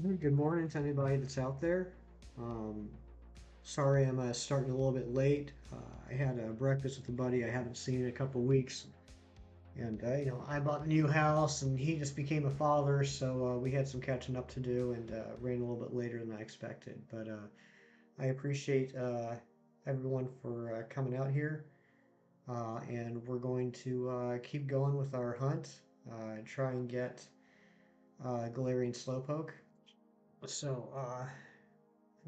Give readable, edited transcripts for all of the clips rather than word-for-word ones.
Good morning to anybody that's out there. Um, Sorry I'm starting a little bit late. I had a breakfast with a buddy I haven't seen in a couple weeks, and I bought a new house, and he just became a father, so we had some catching up to do, and ran a little bit later than I expected. But I appreciate everyone for coming out here, and we're going to keep going with our hunt, try and get Galarian Slowpoke. So, I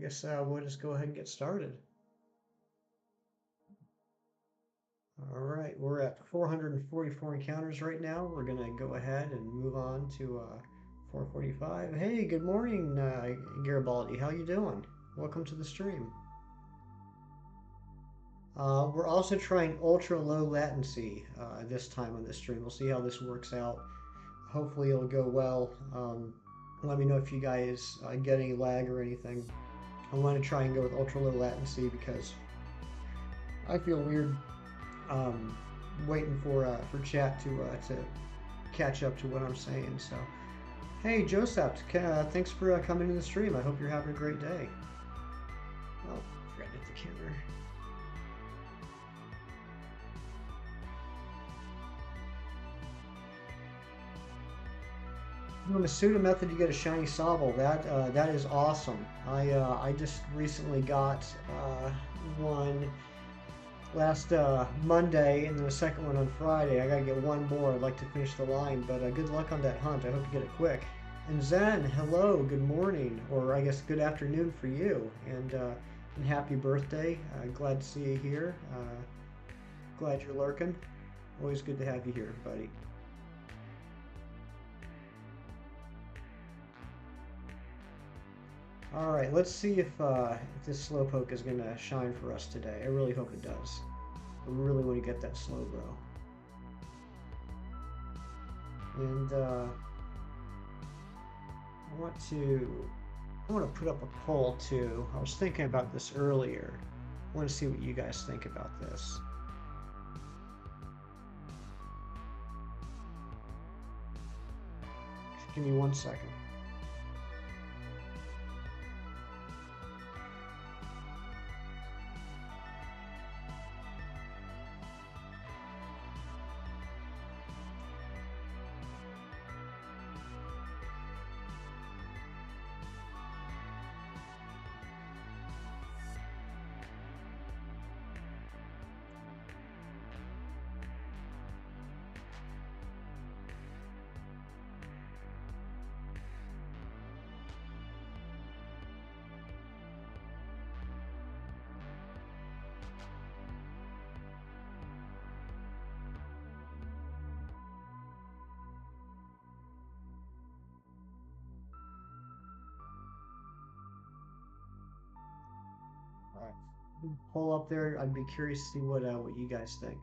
guess we'll just go ahead and get started. All right, we're at 444 encounters right now. We're gonna go ahead and move on to 445. Hey, good morning, Garibaldi. How you doing? Welcome to the stream. We're also trying ultra low latency this time on this stream. We'll see how this works out. Hopefully it'll go well. Let me know if you guys get any lag or anything. I want to try and go with ultra low latency because I feel weird um, waiting for chat to catch up to what I'm saying. So, hey Joseph, thanks for coming to the stream. I hope you're having a great day. Oh, forgot to hit the camera. Doing a pseudo method, you get a shiny Sobble. That is awesome. I just recently got one last Monday and then the second one on Friday. I gotta get one more. I'd like to finish the line, but good luck on that hunt. I hope you get it quick. And Zen, hello, good morning, or I guess good afternoon for you, and happy birthday. Glad to see you here. Glad you're lurking. Always good to have you here, buddy. All right, let's see if this Slowpoke is gonna shine for us today. I really hope it does. I really want to get that slow bro. And I want to put up a poll too. I was thinking about this earlier. I want to see what you guys think about this. Give me 1 second. All right, poll up there. I'd be curious to see what you guys think.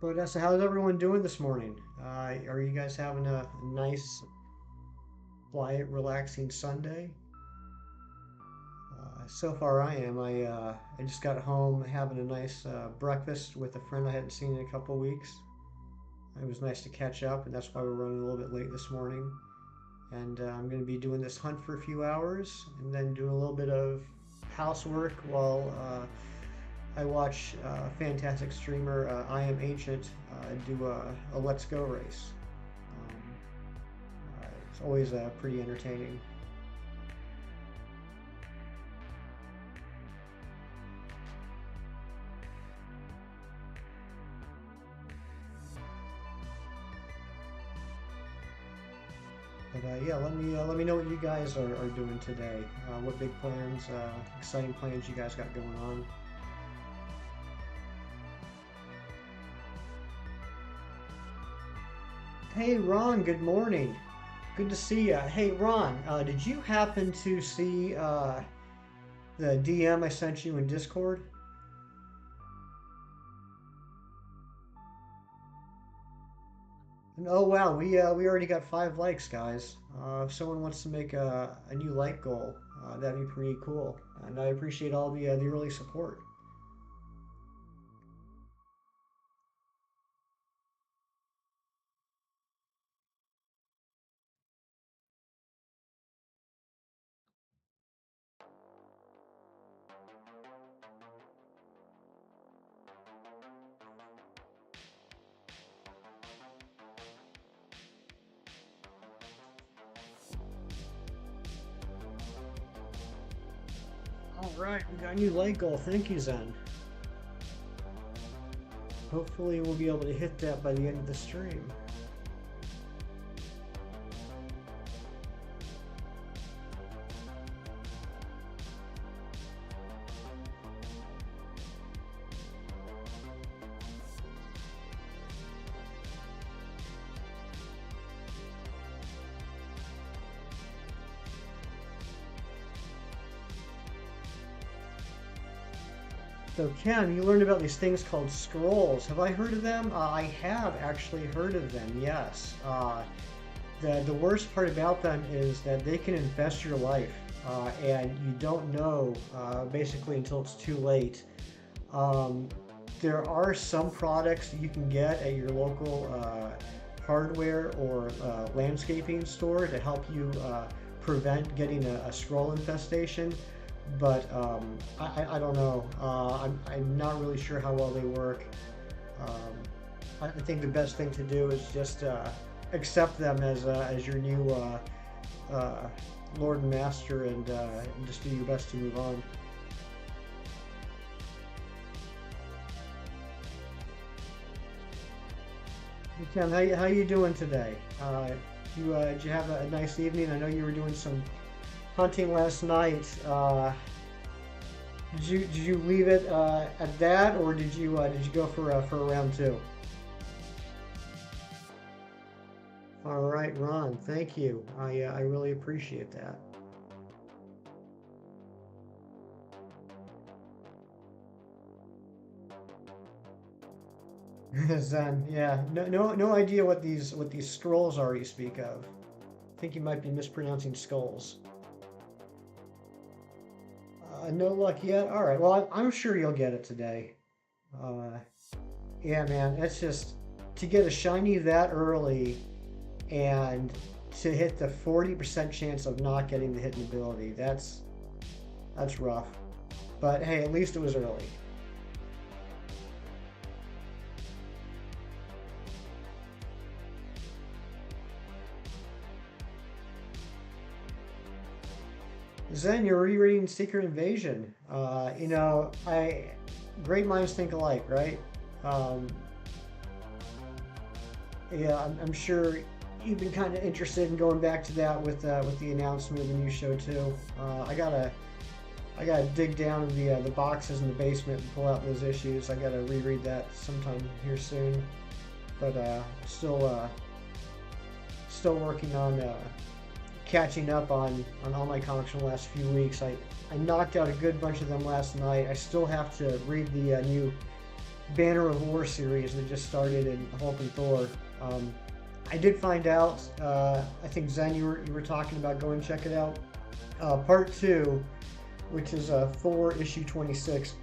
But so how's everyone doing this morning? Are you guys having a nice, quiet, relaxing Sunday? So far, I am. I just got home having a nice breakfast with a friend I hadn't seen in a couple weeks. It was nice to catch up, and that's why we're running a little bit late this morning. And I'm going to be doing this hunt for a few hours, and then doing a little bit of housework while I watch a fantastic streamer, I Am Ancient, do a Let's Go race. Um, it's always pretty entertaining. But yeah, let me know what you guys are doing today. What big plans, exciting plans you guys got going on. Hey Ron, good morning. Good to see you. Hey Ron, did you happen to see the DM I sent you in Discord? And, oh wow, we already got 5 likes, guys. If someone wants to make a new like goal, that'd be pretty cool. And I appreciate all the early support. Right, we got a new light goal. Thank you, Zen. Hopefully we'll be able to hit that by the end of the stream. So Ken, you learned about these things called scrolls. Have I heard of them? I have actually heard of them, yes. The worst part about them is that they can infest your life, and you don't know basically until it's too late. There are some products that you can get at your local hardware or landscaping store to help you prevent getting a scroll infestation. But I don't know. I'm not really sure how well they work. I think the best thing to do is just accept them as your new Lord and Master, and just do your best to move on. Hey, Ken, how you doing today? Did you have a nice evening? I know you were doing some hunting last night. Did you leave it at that, or did you go for a round two? All right, Ron. Thank you. I really appreciate that. Zen, yeah. No idea what these scrolls are you speak of. I think you might be mispronouncing skulls. No luck yet? Alright, well, I'm sure you'll get it today. Uh, yeah, man, it's just to get a shiny that early and to hit the 40% chance of not getting the hidden ability. That's rough. But hey, at least it was early. Zen, you're rereading Secret Invasion. Great minds think alike, right? Um, yeah, I'm sure you've been kind of interested in going back to that with the announcement of the new show too. I gotta dig down in the boxes in the basement and pull out those issues. I gotta reread that sometime here soon. But still working on catching up on all my comics from the last few weeks. I knocked out a good bunch of them last night. I still have to read the new Banner of War series that just started in Hulk and Thor. I did find out, I think Zen, you were talking about going check it out. Part 2, which is Thor issue 26,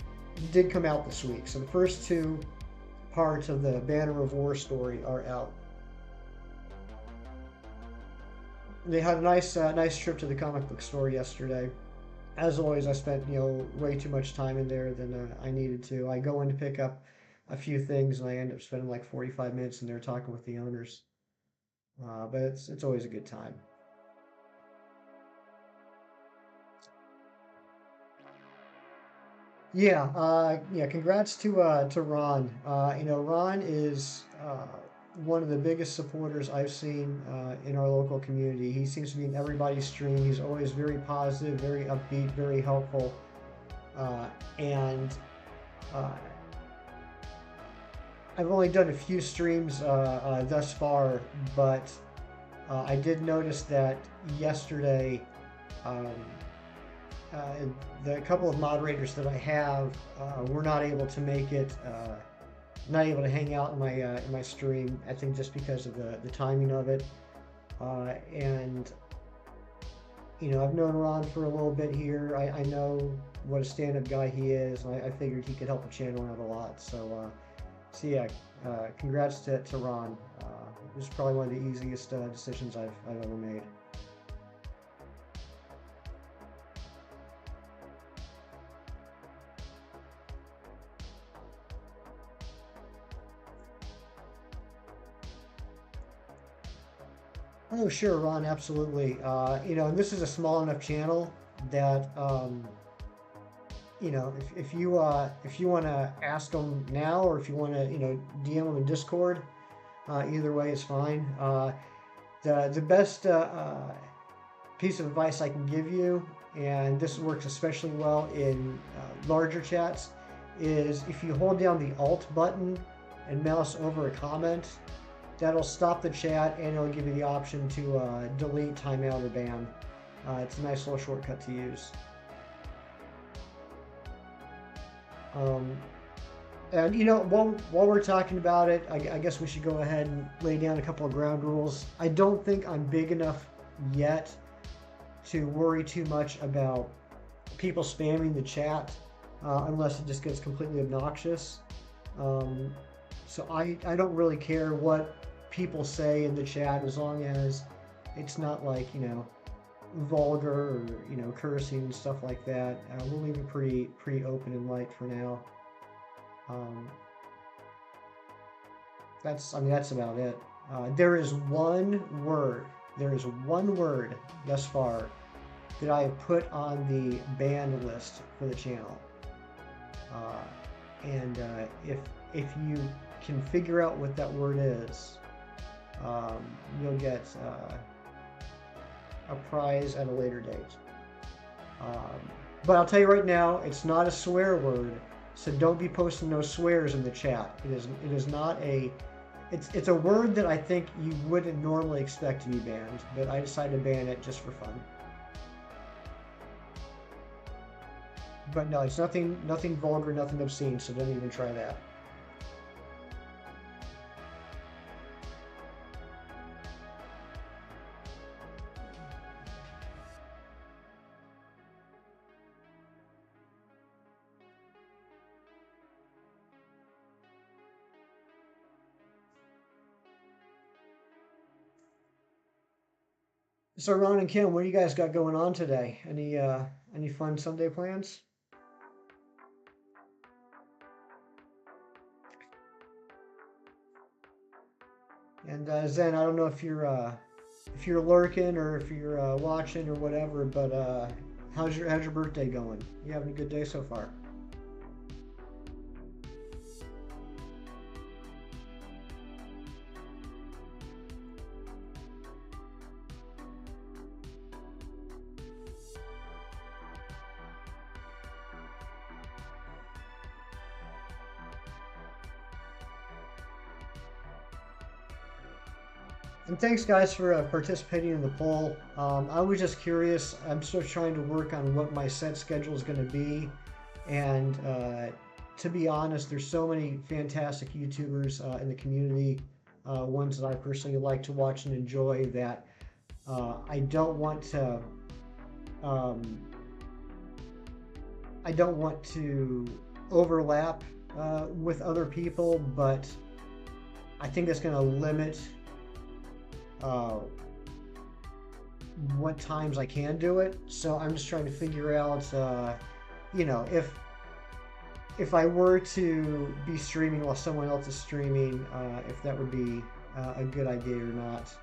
did come out this week. So the first two parts of the Banner of War story are out. They had a nice trip to the comic book store yesterday. As always, I spent way too much time in there than I needed to. I go in to pick up a few things, and I end up spending like 45 minutes in there talking with the owners. But it's always a good time. Yeah. Congrats to Ron. Ron is one of the biggest supporters I've seen in our local community. He seems to be in everybody's stream. He's always very positive, very upbeat, very helpful, and I've only done a few streams thus far, but I did notice that yesterday. Um, the couple of moderators that I have were not able to make it, not able to hang out in my stream. I think just because of the timing of it, and I've known Ron for a little bit here. I know what a stand-up guy he is, and I figured he could help the channel out a lot. So yeah, congrats to Ron. This is probably one of the easiest decisions I've ever made. Oh, sure, Ron, absolutely. And this is a small enough channel that if you want to ask them now, or if you want to DM them in Discord, either way is fine. The best piece of advice I can give you, and this works especially well in larger chats, is if you hold down the Alt button and mouse over a comment, that'll stop the chat and it'll give you the option to delete, timeout, or ban. It's a nice little shortcut to use. And while we're talking about it, I guess we should go ahead and lay down a couple of ground rules. I don't think I'm big enough yet to worry too much about people spamming the chat, unless it just gets completely obnoxious. So I don't really care what people say in the chat, as long as it's not like, vulgar or, cursing and stuff like that. We'll leave it pretty open and light for now. That's about it. There is one word thus far that I have put on the banned list for the channel. And if you can figure out what that word is, you'll get a prize at a later date. But I'll tell you right now, it's not a swear word, so don't be posting no swears in the chat. It is not a... It's a word that I think you wouldn't normally expect to be banned, but I decided to ban it just for fun. But no, it's nothing vulgar, nothing obscene, so don't even try that. So Ron and Kim, what do you guys got going on today? Any fun Sunday plans? And Zen, I don't know if you're lurking or if you're watching or whatever, but how's your birthday going? You having a good day so far? And thanks, guys, for participating in the poll. I was just curious. I'm still trying to work on what my set schedule is going to be. And to be honest, there's so many fantastic YouTubers in the community, ones that I personally like to watch and enjoy, that I don't want to overlap with other people, but I think that's going to limit what times I can do it. So I'm just trying to figure out, if I were to be streaming while someone else is streaming, if that would be a good idea or not.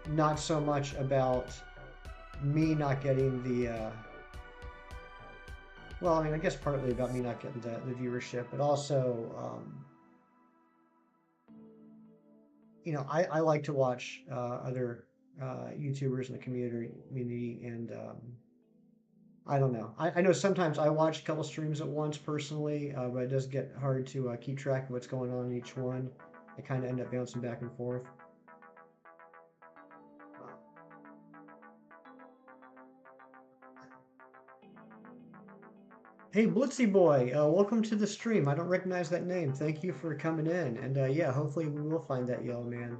Not so much about me not getting the, well, I mean, I guess partly about me not getting the viewership, but also, I like to watch other YouTubers in the community, and I don't know. I know sometimes I watch a couple streams at once personally, but it does get hard to keep track of what's going on in each one. I kind of end up bouncing back and forth. Hey, Blitzy Boy, welcome to the stream. I don't recognize that name. Thank you for coming in. And yeah, hopefully we will find that yellow man.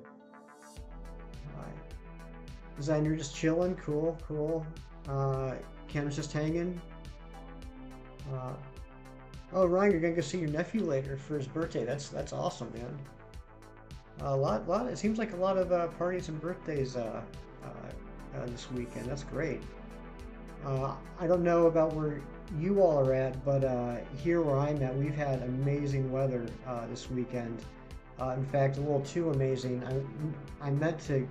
Zen, you're just chilling. Cool, cool. Kim's just hanging. Oh, Ryan, you're gonna go see your nephew later for his birthday. That's awesome, man. A lot. It seems like a lot of parties and birthdays this weekend. That's great. I don't know about where you all are at, but here where I'm at, we've had amazing weather this weekend. In fact, a little too amazing. I meant to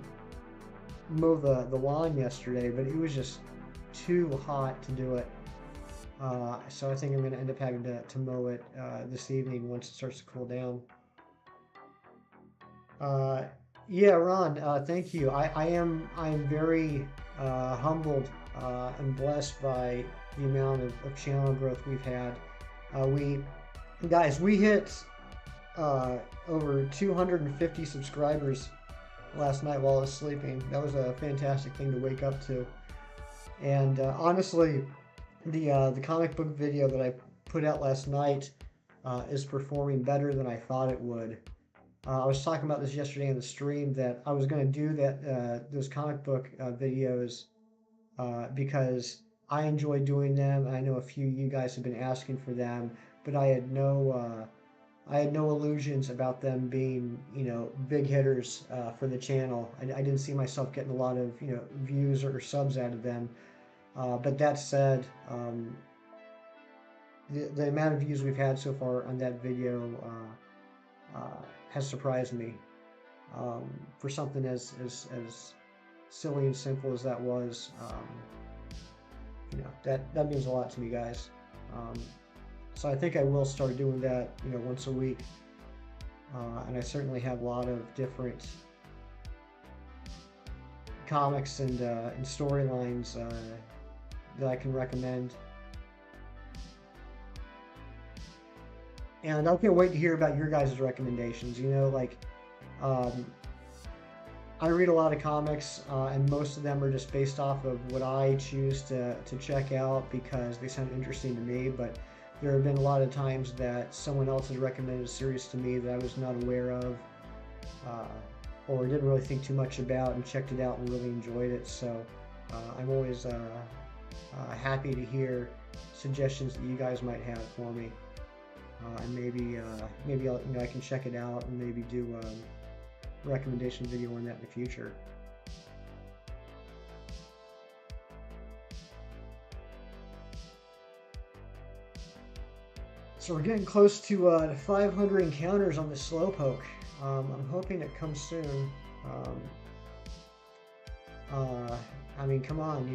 mow the lawn yesterday, but it was just too hot to do it. So I think I'm going to end up having to mow it this evening once it starts to cool down. Uh, yeah, Ron, thank you. I am very humbled and blessed by the amount of channel growth we've had. We guys, we hit uh, over 250 subscribers last night while I was sleeping. That was a fantastic thing to wake up to. And honestly, the comic book video that I put out last night is performing better than I thought it would. I was talking about this yesterday in the stream that I was going to do that those comic book videos because I enjoy doing them. I know a few of you guys have been asking for them, but I had no illusions about them being, big hitters for the channel. I didn't see myself getting a lot of, views or subs out of them. But that said, the amount of views we've had so far on that video has surprised me. For something as silly and simple as that was, that means a lot to me, guys. Um, so I think I will start doing that, once a week. And I certainly have a lot of different comics and storylines that I can recommend. And I can't wait to hear about your guys' recommendations. Um, I read a lot of comics, and most of them are just based off of what I choose to check out because they sound interesting to me. But there have been a lot of times that someone else has recommended a series to me that I was not aware of, uh, or didn't really think too much about, and checked it out and really enjoyed it. So I'm always happy to hear suggestions that you guys might have for me, and maybe I can check it out and maybe do a recommendation video on that in the future. So we're getting close to 500 encounters on the Slowpoke. I'm hoping it comes soon. Um, I mean, come on,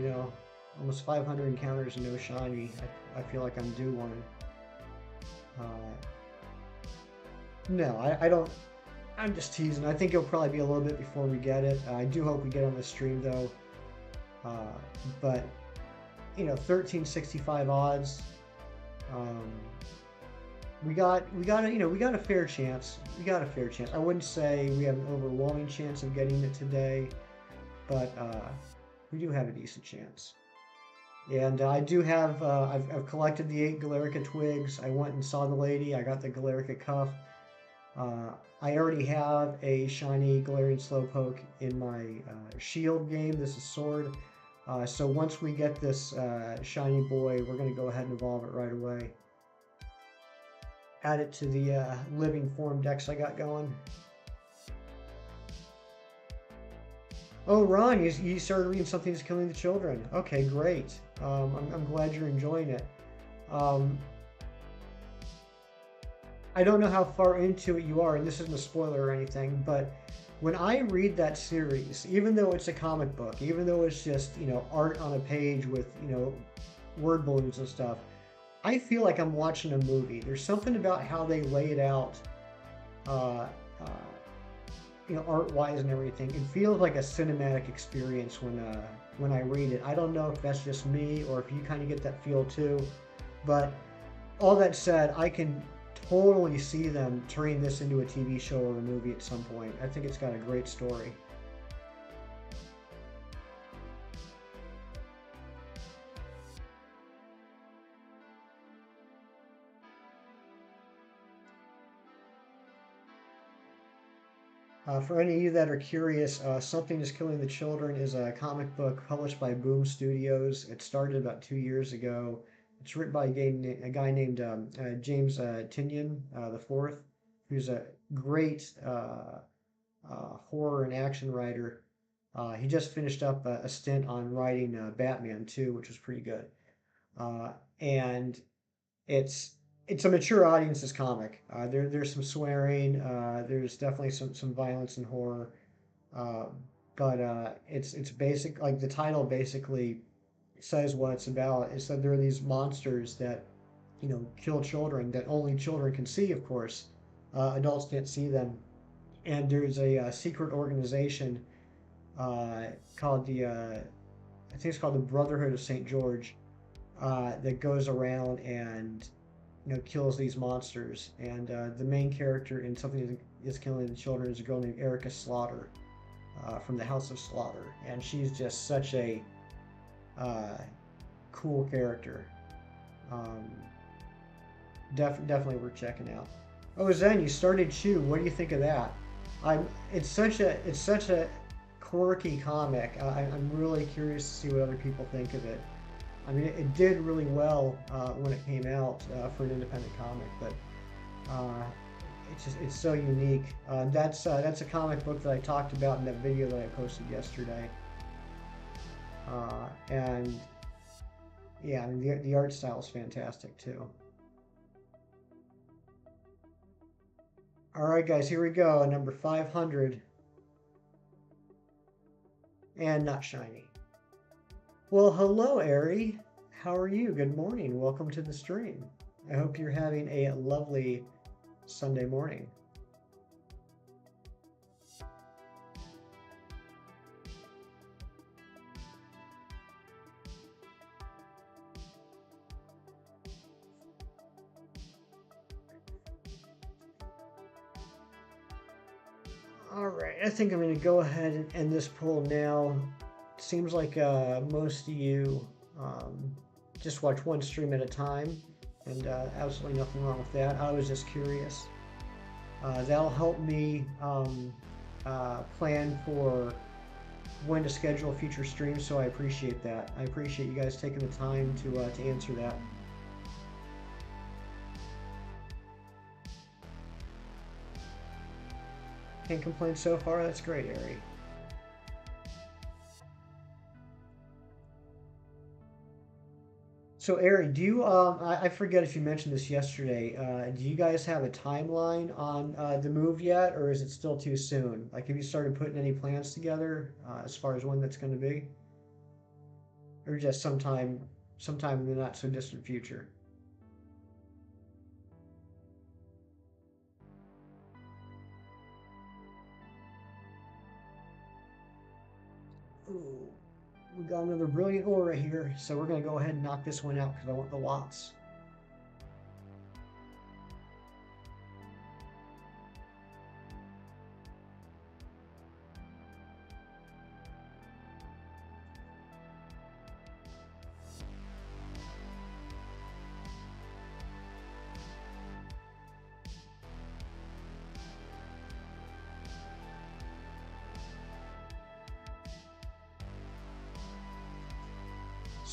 almost 500 encounters and no shiny. I feel like I'm due one. Uh, no, I don't. I'm just teasing. I think it'll probably be a little bit before we get it. I do hope we get on the stream though. Uh, but 1365 odds. Um, we got a fair chance. We got a fair chance. I wouldn't say we have an overwhelming chance of getting it today, but we do have a decent chance. And I do have, I've collected the 8 Galarica twigs. I went and saw the lady. I got the Galarica cuff. Uh, I already have a shiny Galarian Slowpoke in my shield game. This is sword. So once we get this shiny boy, we're going to go ahead and evolve it right away. Add it to the living form decks I got going. Oh, Ron, you started reading Something That's Killing the Children. Okay, great. I'm glad you're enjoying it. Um, I don't know how far into it you are, and this isn't a spoiler or anything, but when I read that series, even though it's a comic book, even though it's just, art on a page with, word balloons and stuff, I feel like I'm watching a movie. There's something about how they lay it out, uh, uh, art-wise and everything. It feels like a cinematic experience when I read it. I don't know if that's just me or if you kind of get that feel too, but all that said, I can totally see them turning this into a TV show or a movie at some point. I think it's got a great story. For any of you that are curious, Something is Killing the Children is a comic book published by Boom Studios. It started about 2 years ago. It's written by a guy named James Tinian the fourth, who's a great horror and action writer. He just finished up a stint on writing Batman too, which was pretty good. And it's it's a mature audience's comic. There's some swearing. There's definitely some violence and horror. Uh, but it's basic. Like the title basically says what it's about. Is that there are these monsters that kill children that only children can see. Of course, adults can't see them. And there's a secret organization uh, called I think it's called the Brotherhood of Saint George that goes around and kills these monsters. And the main character in something that is killing the children is a girl named Erica Slaughter from the House of Slaughter, and she's just such a uh, cool character. Um, definitely worth checking out. Oh, Zen, you started Chew. What do you think of that? I'm. It's such a quirky comic. I'm really curious to see what other people think of it. I mean, it did really well when it came out for an independent comic, but uh, it's so unique. That's a comic book that I talked about in that video that I posted yesterday, and yeah, I mean the art style is fantastic too. All right, guys, here we go. Number 500, and not shiny. Well, hello, Ari. How are you? Good morning. Welcome to the stream. I hope you're having a lovely Sunday morning. All right, I think I'm going to go ahead and end this poll now. Seems like most of you just watch one stream at a time, and absolutely nothing wrong with that. I was just curious. That'll help me plan for when to schedule future streams, so I appreciate that. I appreciate you guys taking the time to answer that. Can't complain so far. That's great, Ari. So, Ari, do you, I forget if you mentioned this yesterday, do you guys have a timeline on the move yet, or is it still too soon? Like, have you started putting any plans together as far as when that's going to be? Or just sometime in the not so distant future? Ooh, we got another brilliant aura here, so we're going to go ahead and knock this one out because I want the lots.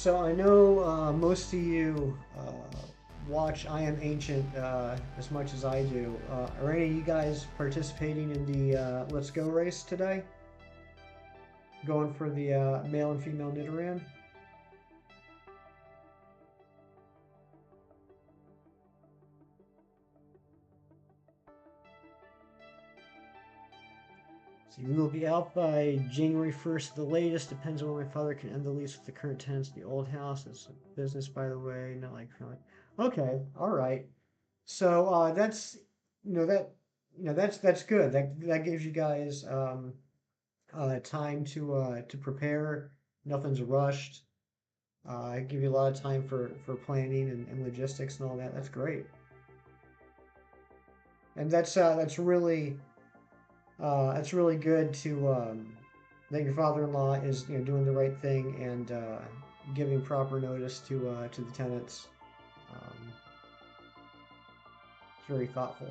So I know most of you watch I Am Ancient as much as I do. Are any of you guys participating in the Let's Go race today? Going for the male and female Nidoran? So we will be out by January 1st, the latest. Depends on when my father can end the lease with the current tenants of the old house. It's a business, by the way, not like okay, all right. So that's that that's good. That gives you guys time to prepare. Nothing's rushed. Give you a lot of time for planning and logistics and all that. That's great. And that's really good to that your father-in-law is doing the right thing and giving proper notice to the tenants. Um, it's very thoughtful.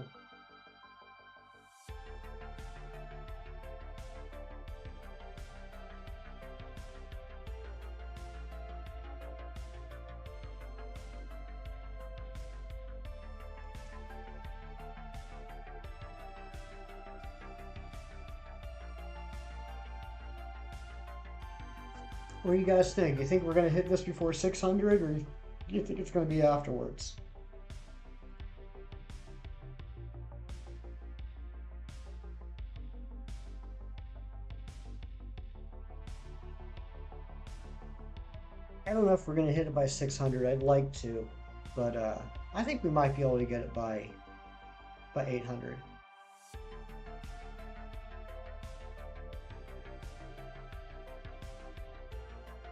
What do you guys think? You think we're going to hit this before 600, or do you think it's going to be afterwards? I don't know if we're gonna hit it by 600. I'd like to, but I think we might be able to get it by 800.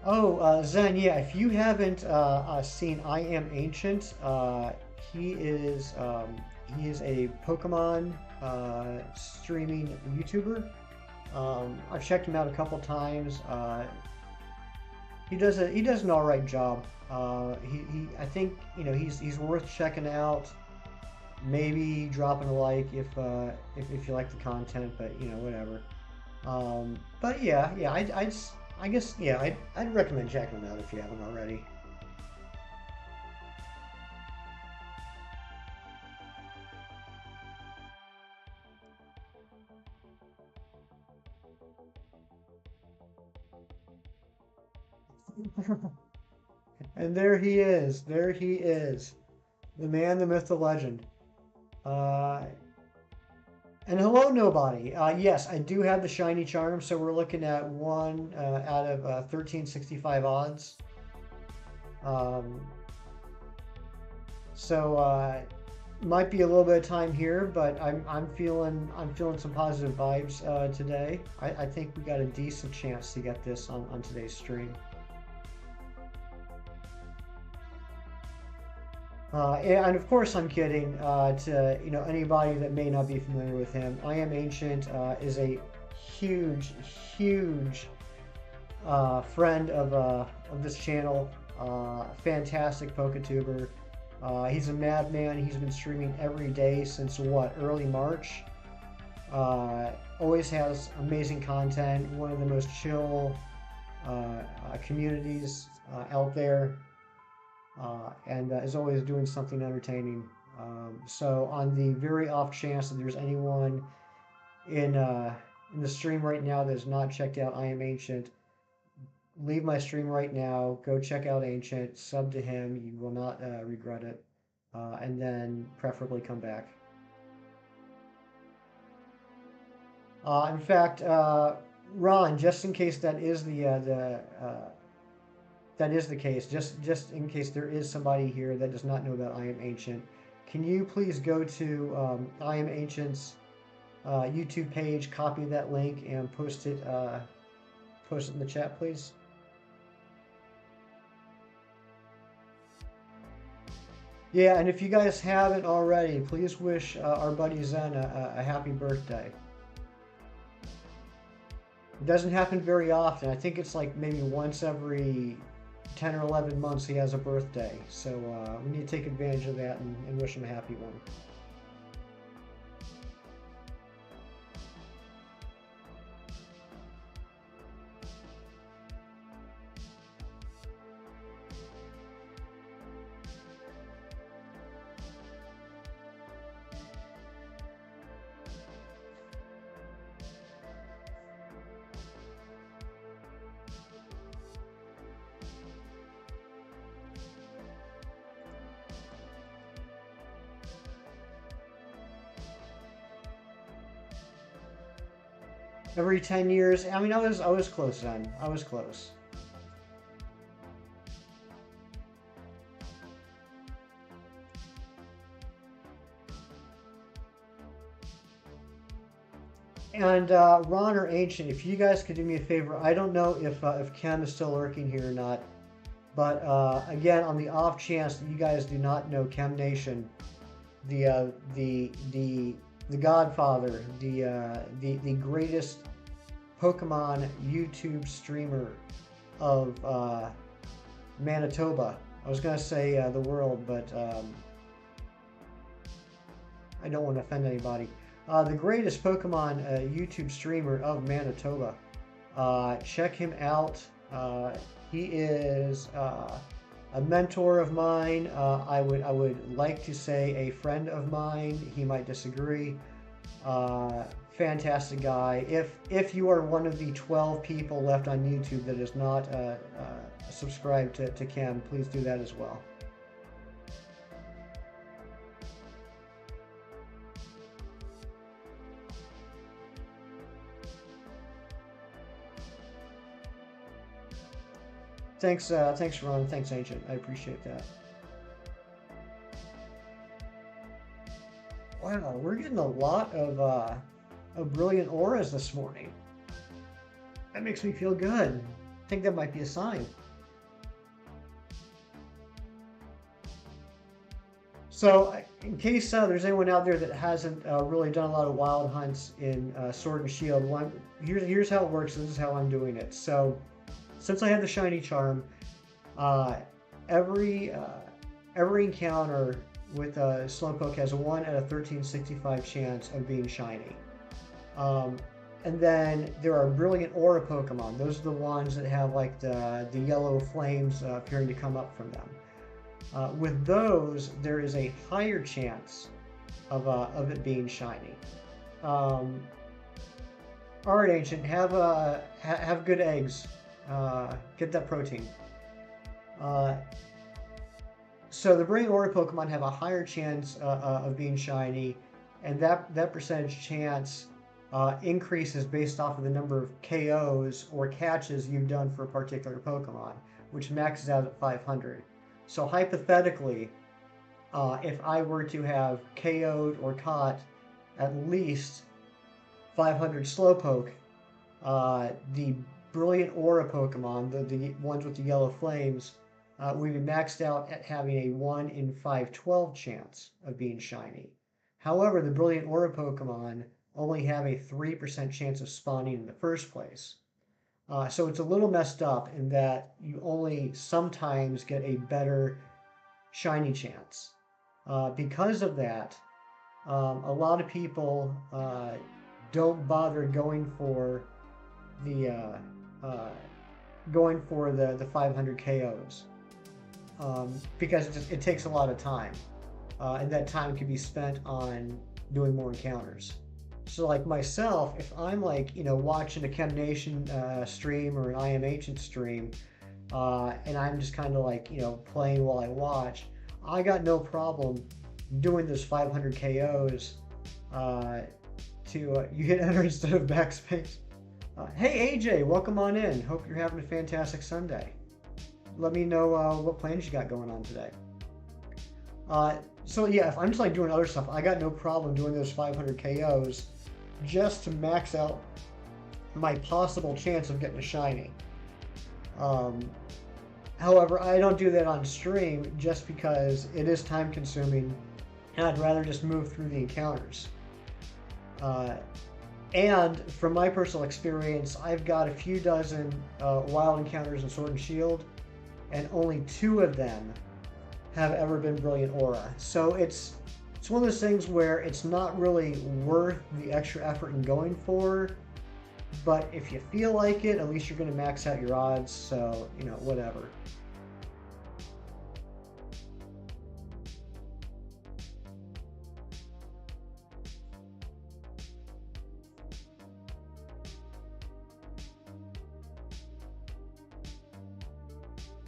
Oh, Zen, yeah. If you haven't seen I Am Ancient, he is um, he is a Pokemon streaming YouTuber. I've checked him out a couple times. He does an all right job. I think he's worth checking out. Maybe dropping a like if you like the content, but whatever. But yeah, I guess yeah, I'd recommend checking them out if you haven't already. And there he is. There he is. The man, the myth, the legend. Uh, and hello, nobody. Yes, I do have the shiny charm, so we're looking at one out of 1365 odds. Um, so might be a little bit of time here, but I'm feeling some positive vibes today. I think we got a decent chance to get this on today's stream. And of course, I'm kidding. To anybody that may not be familiar with him, I Am Ancient is a huge, huge friend of this channel. Fantastic PokeTuber. He's a madman. He's been streaming every day since what, early March. Always has amazing content. One of the most chill communities out there. And is always doing something entertaining. So on the very off chance that there's anyone in the stream right now that has not checked out I Am Ancient, leave my stream right now. Go check out Ancient. Sub to him. You will not regret it. And then preferably come back. In fact, Ron, just in case that is the case, just in case there is somebody here that does not know about I Am Ancient, can you please go to I Am Ancient's YouTube page, copy that link, and post it in the chat, please? Yeah, and if you guys haven't already, please wish our buddy Zen a happy birthday. It doesn't happen very often. I think it's like maybe once every 10 or 11 months he has a birthday. So we need to take advantage of that and wish him a happy one. Every 10 years. I mean, I was close then. I was close. And Ron or Ancient, if you guys could do me a favor, I don't know if Kem is still lurking here or not, but again, on the off chance that you guys do not know Chem Nation, the Godfather, the greatest Pokemon YouTube streamer of Manitoba. I was gonna say the world, but I don't want to offend anybody. The greatest Pokemon YouTube streamer of Manitoba. Check him out. He is a mentor of mine. I would like to say a friend of mine. He might disagree. Fantastic guy. If you are one of the 12 people left on YouTube that is not subscribed to Chem, please do that as well. thanks, Ron. Thanks, Ancient. I appreciate that. Wow, we're getting a lot of brilliant auras this morning. That makes me feel good. I think that might be a sign. So, in case there's anyone out there that hasn't really done a lot of wild hunts in Sword and Shield, here's how it works. This is how I'm doing it. So, since I have the shiny charm, uh, every uh, every encounter with Slowpoke has a 1 out of 1365 chance of being shiny. Um, and then there are brilliant aura Pokemon. Those are the ones that have like the yellow flames appearing to come up from them. With those, there is a higher chance of it being shiny. Um, all right, Ancient, have good eggs. Get that protein. Uh, so the brilliant aura Pokemon have a higher chance of being shiny, and that percentage chance increases based off of the number of KOs or catches you've done for a particular Pokemon, which maxes out at 500. So hypothetically, if I were to have KO'd or caught at least 500 Slowpoke, the brilliant aura Pokemon, the ones with the yellow flames, we'd be maxed out at having a 1 in 512 chance of being shiny. However, the brilliant aura Pokemon only have a 3% chance of spawning in the first place. So it's a little messed up in that you only sometimes get a better shiny chance. Because of that, a lot of people don't bother the uh, going for the 500 KOs because it takes a lot of time, and that time can be spent on doing more encounters. So like myself, if I'm like, watching a Chem Nation stream or an I Am Ancient stream, and I'm just kind of like, playing while I watch, I got no problem doing those 500 KOs you hit enter instead of backspace. Hey AJ, welcome on in. Hope you're having a fantastic Sunday. Let me know what plans you got going on today. So yeah, if I'm just like doing other stuff, I got no problem doing those 500 KOs just to max out my possible chance of getting a shiny. However, I don't do that on stream just because it is time consuming and I'd rather just move through the encounters. And from my personal experience, I've got a few dozen wild encounters in Sword and Shield, and only 2 of them have ever been Brilliant Aura. So it's one of those things where it's not really worth the extra effort in going for, but if you feel like it, at least you're going to max out your odds, so, whatever.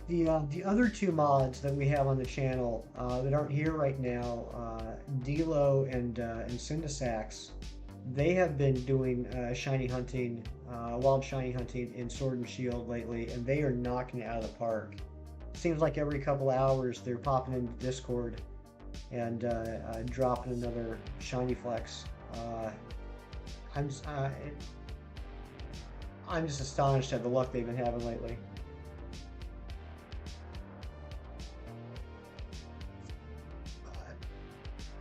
The other 2 mods that we have on the channel that aren't here right now, Delo and Cindesax, they have been doing shiny hunting, wild shiny hunting in Sword and Shield lately, and they are knocking it out of the park. Seems like every couple hours they're popping into Discord and dropping another shiny flex. I'm just astonished at the luck they've been having lately.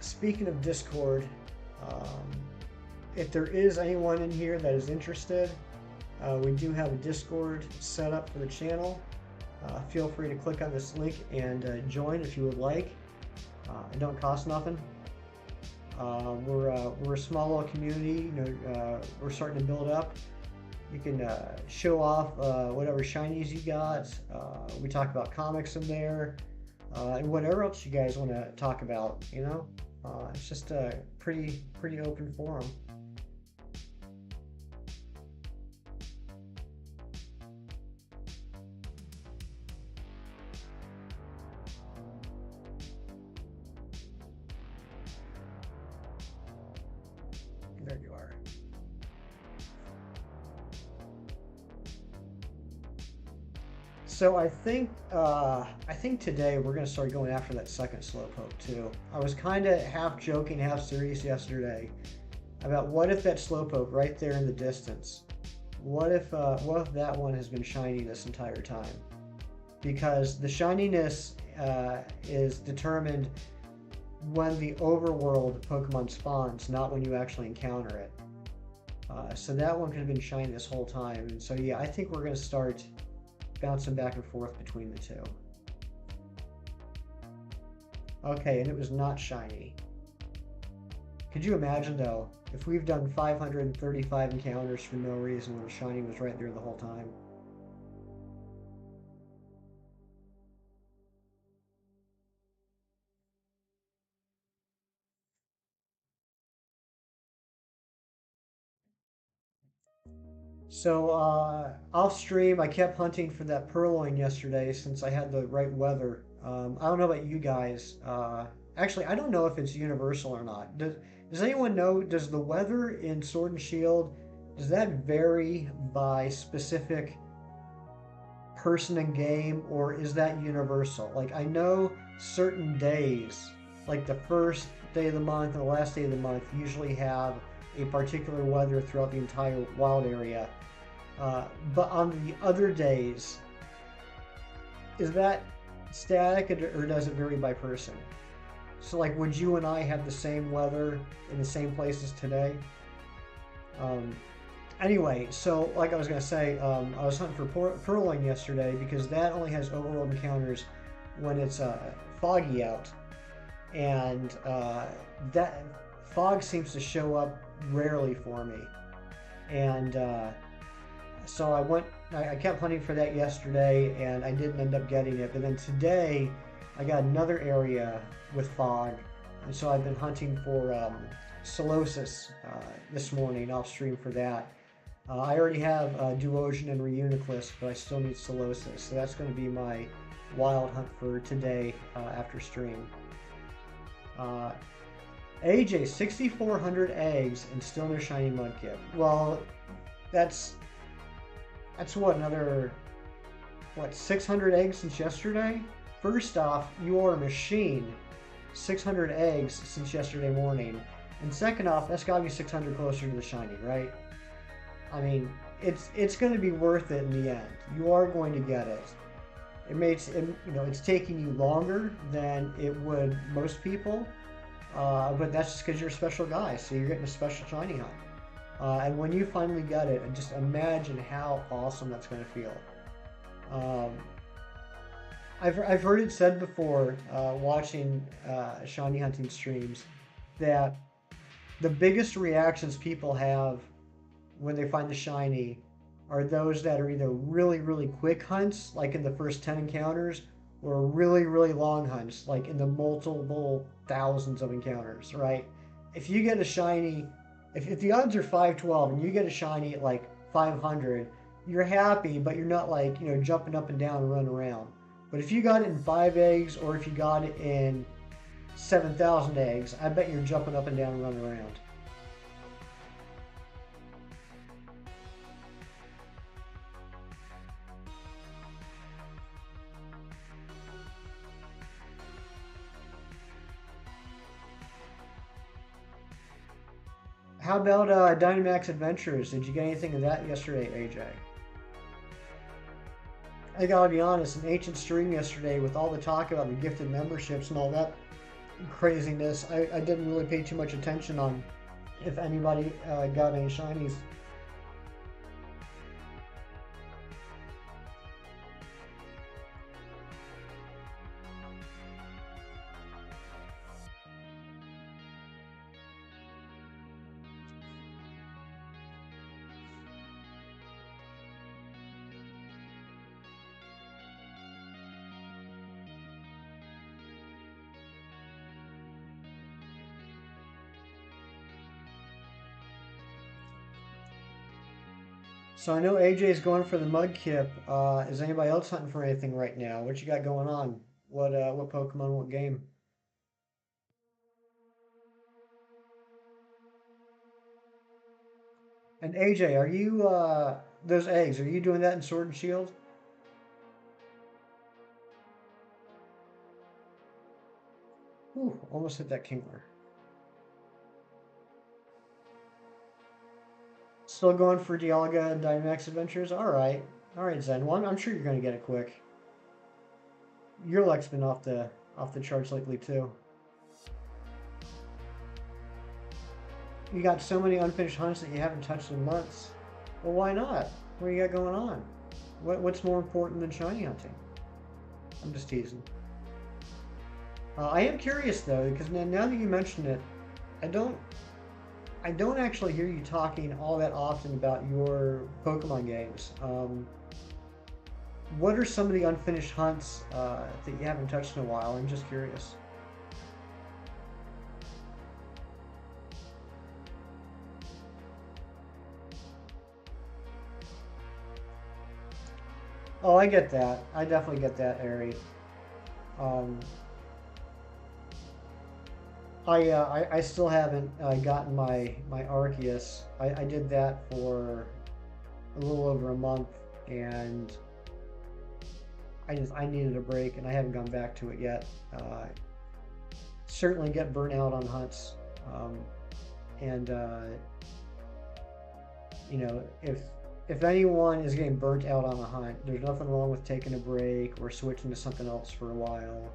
Speaking of Discord, if there is anyone in here that is interested, we do have a Discord set up for the channel. Feel free to click on this link and join if you would like. It don't cost nothing. We're a small little community. We're starting to build up. You can show off whatever shinies you got. We talk about comics in there, and whatever else you guys want to talk about. It's just a pretty open forum. There you are. So I think today we're gonna start going after that second Slowpoke too. I was kind of half joking, half serious yesterday about what if that Slowpoke right there in the distance, what if that one has been shiny this entire time? Because the shininess is determined when the overworld Pokemon spawns, not when you actually encounter it. So that one could have been shiny this whole time. And so yeah, I think we're gonna start bouncing back and forth between the two. Okay, and it was not shiny. Could you imagine though, if we've done 535 encounters for no reason when shiny was right there the whole time? So off stream, I kept hunting for that purloin yesterday since I had the right weather. I don't know about you guys. Actually, I don't know if it's universal or not. Does anyone know? Does the weather in Sword and Shield does that vary by specific person and game, or is that universal? Like I know certain days, like the first day of the month and the last day of the month, usually have a particular weather throughout the entire wild area. But on the other days, is that static or does it vary by person? So, like, would you and I have the same weather in the same places today? Um, anyway, so like I was gonna say, I was hunting for purloin yesterday because that only has overworld encounters when it's foggy out, and that fog seems to show up rarely for me, and so I kept hunting for that yesterday, and I didn't end up getting it. But then today, I got another area with fog, and so I've been hunting for Solosis this morning off stream for that. I already have Duosion and Reuniclus, but I still need Solosis, so that's going to be my wild hunt for today after stream. Uh, AJ, 6,400 eggs and still no shiny Mudkip. Well, that's what, another, what, 600 eggs since yesterday? First off, you are a machine. 600 eggs since yesterday morning. And second off, that's got to be 600 closer to the shiny, right? I mean, it's going to be worth it in the end. You are going to get it. It's taking you longer than it would most people, but that's just because you're a special guy, so you're getting a special shiny hunt. And when you finally get it, just imagine how awesome that's going to feel. Um, I've heard it said before, watching shiny hunting streams, that the biggest reactions people have when they find the shiny are those that are either really, really quick hunts, like in the first 10 encounters, or really, really long hunts, like in the multiple thousands of encounters, right? If you get a shiny, if the odds are 512 and you get a shiny at like 500, you're happy, but you're not like, jumping up and down and running around. But if you got it in 5 eggs, or if you got it in 7,000 eggs, I bet you're jumping up and down and running around. How about Dynamax Adventures? Did you get anything of that yesterday, AJ? I gotta be honest, an ancient stream yesterday with all the talk about the gifted memberships and all that craziness, I didn't really pay too much attention on if anybody got any shinies. So I know AJ's going for the Mudkip. Is anybody else hunting for anything right now? What you got going on? What Pokemon? What game? And AJ, are you those eggs? Are you doing that in Sword and Shield? Whew, almost hit that Kingler. Still going for Dialga and Dynamax Adventures? Alright. Alright, Zen. Well, I'm sure you're going to get it quick. Your luck's been off the charts lately, too. You got so many unfinished hunts that you haven't touched in months. Well, why not? What do you got going on? What's more important than shiny hunting? I'm just teasing. I am curious though, because now that you mention it, I don't actually hear you talking all that often about your Pokemon games. What are some of the unfinished hunts that you haven't touched in a while? I'm just curious. Oh, I get that. I definitely get that, Ari. Um, I still haven't gotten my Arceus. I did that for a little over a month, and I needed a break, and I haven't gone back to it yet. Certainly get burnt out on hunts, and you know, if anyone is getting burnt out on a hunt, there's nothing wrong with taking a break or switching to something else for a while,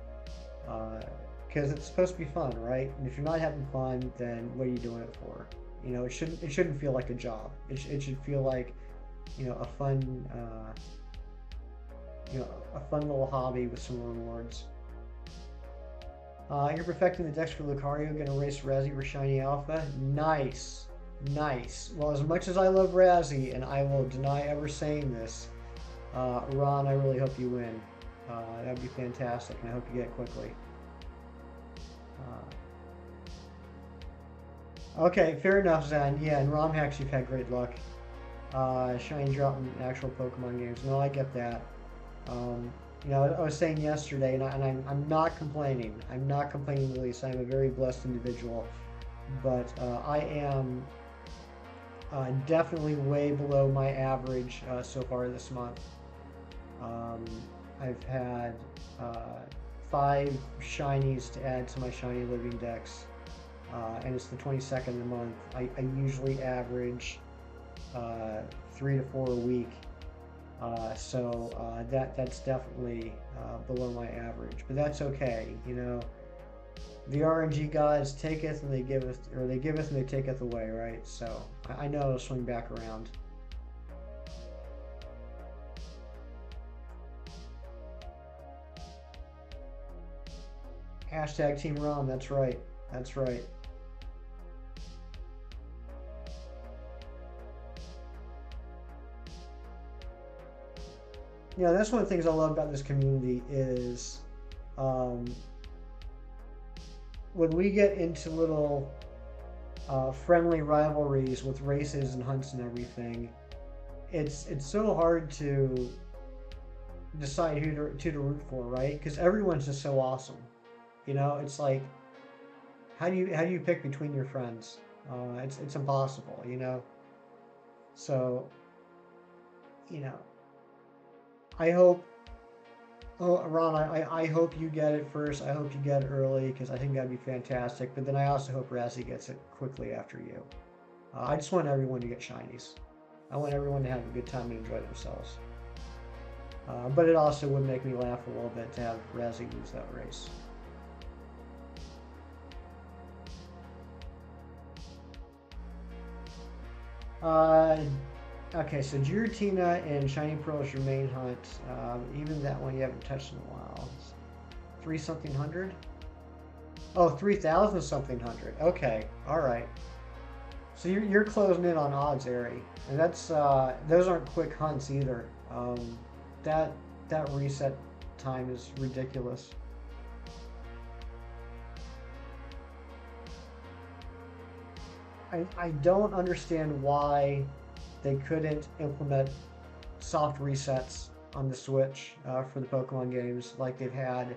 because it's supposed to be fun, right? And if you're not having fun, then what are you doing it for? You know, it shouldn't feel like a job. It should feel like, you know, a fun a fun little hobby with some rewards. You're perfecting the decks for Lucario, gonna race Razzie for Shiny Alpha. Nice. Nice. Well, as much as I love Razzie, and I will deny ever saying this, Ron, I really hope you win. That'd be fantastic, and I hope you get it quickly. Okay, fair enough, Zen. Yeah, in ROM hacks you've had great luck. Shiny drop in actual Pokemon games. No, I get that. You know, I was saying yesterday, and I'm not complaining. I'm not complaining in the least. I'm a very blessed individual. But I am definitely way below my average so far this month. I've had 5 shinies to add to my shiny living dex, and it's the 22nd of the month. I usually average 3 to 4 a week, so that's definitely below my average. But that's okay, you know. The RNG gods taketh and they giveth, or they giveth and they taketh away, right? So I know it'll swing back around. Hashtag Team Rom, that's right. That's right. You know, that's one of the things I love about this community is when we get into little friendly rivalries with races and hunts and everything, it's so hard to decide who to root for, right? Because everyone's just so awesome. You know, it's like how do you pick between your friends? It's impossible, you know. So, you know, I hope. Oh, Ron, I hope you get it first. I hope you get it early because I think that'd be fantastic. But then I also hope Razzie gets it quickly after you. I just want everyone to get shinies. I want everyone to have a good time and enjoy themselves. But it also would make me laugh a little bit to have Razzie lose that race. Okay, so Giratina and Shiny Pearl is your main hunt. Even that one you haven't touched in a while. 3-something hundred? Oh, 3,000 something hundred. Okay, alright. So you're closing in on odds, Ari. And that's those aren't quick hunts either. That reset time is ridiculous. I don't understand why they couldn't implement soft resets on the Switch for the Pokemon games like they've had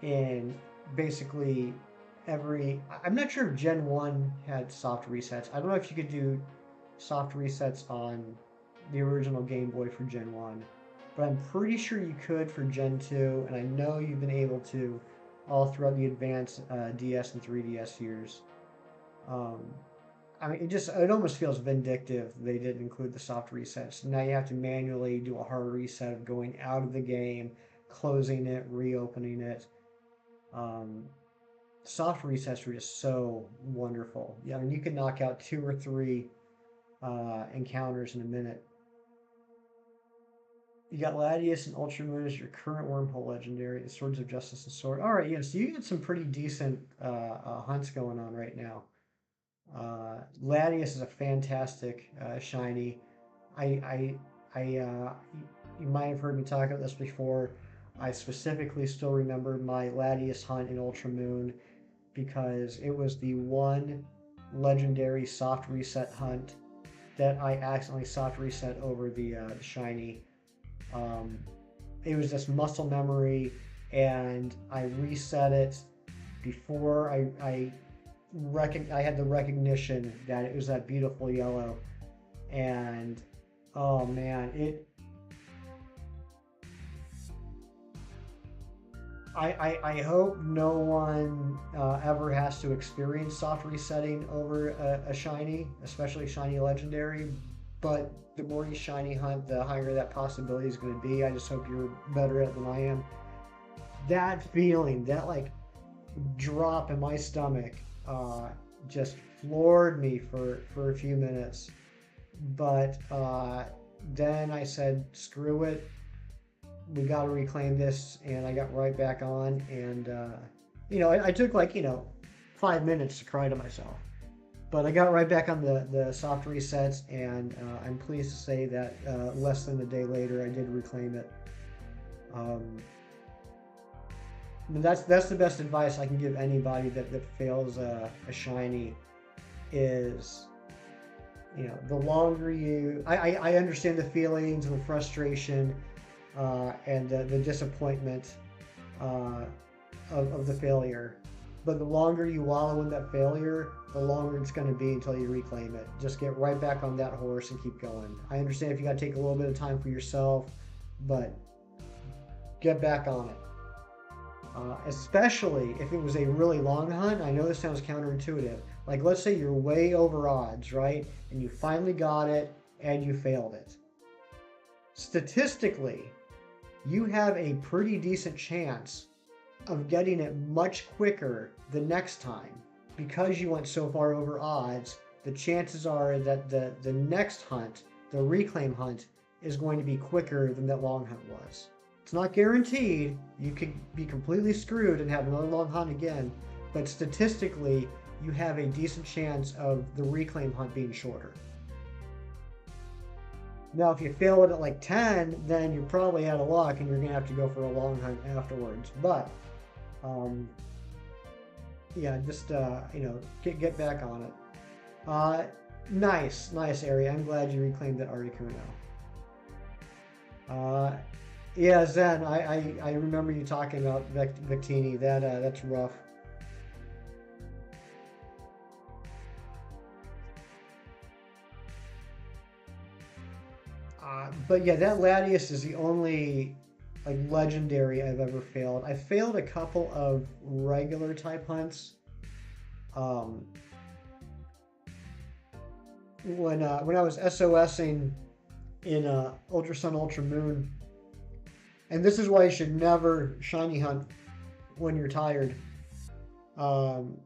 in basically every. I'm not sure if Gen 1 had soft resets. I don't know if you could do soft resets on the original Game Boy for Gen 1, but I'm pretty sure you could for Gen 2, and I know you've been able to all throughout the advanced DS and 3DS years. Um, I mean, it almost feels vindictive they didn't include the soft resets. Now you have to manually do a hard reset of going out of the game, closing it, reopening it. Um, Soft resets were just so wonderful. Yeah, I mean, you could knock out 2 or 3 encounters in a minute. You got Latias and Ultramoon as your current Wormhole legendary, the Swords of Justice and Sword. All right, yeah, so you get some pretty decent hunts going on right now. Latias is a fantastic shiny. I, you might have heard me talk about this before. I specifically still remember my Latias hunt in Ultramoon because it was the one legendary soft reset hunt that I accidentally soft reset over the shiny. Um, it was just muscle memory, and I reset it before I had the recognition that it was that beautiful yellow, and oh man, I hope no one ever has to experience soft resetting over a shiny, especially shiny legendary. But the more you shiny hunt, the higher that possibility is going to be. I just hope you're better at it than I am. That feeling, that like drop in my stomach, just floored me for a few minutes. But then I said, screw it. We got to reclaim this. And I got right back on. And, I took 5 minutes to cry to myself. But I got right back on the soft resets. And I'm pleased to say that less than a day later, I did reclaim it. I mean, that's the best advice I can give anybody that fails a shiny is, the longer I understand the feelings and the frustration and the disappointment of the failure. But the longer you wallow in that failure, the longer it's going to be until you reclaim it. Just get right back on that horse and keep going. I understand if you got to take a little bit of time for yourself, but get back on it. Especially if it was a really long hunt. I know this sounds counterintuitive. Like, let's say you're way over odds, right? And you finally got it and you failed it. Statistically, you have a pretty decent chance of getting it much quicker the next time. Because you went so far over odds, the chances are that the next hunt, the reclaim hunt, is going to be quicker than that long hunt was. It's not guaranteed. You could be completely screwed and have another long hunt again, but statistically, you have a decent chance of the reclaim hunt being shorter. Now, if you fail it at like 10, then you're probably out of luck and you're going to have to go for a long hunt afterwards. But, yeah, just, get back on it. Nice area. I'm glad you reclaimed that Articuno. Yeah, Zen, I remember you talking about Victini. That's rough. But yeah, that Latias is the only like legendary I've ever failed. I failed a couple of regular type hunts. When I was SOSing in Ultra Sun, Ultra Moon, and this is why you should never shiny hunt when you're tired. Pamika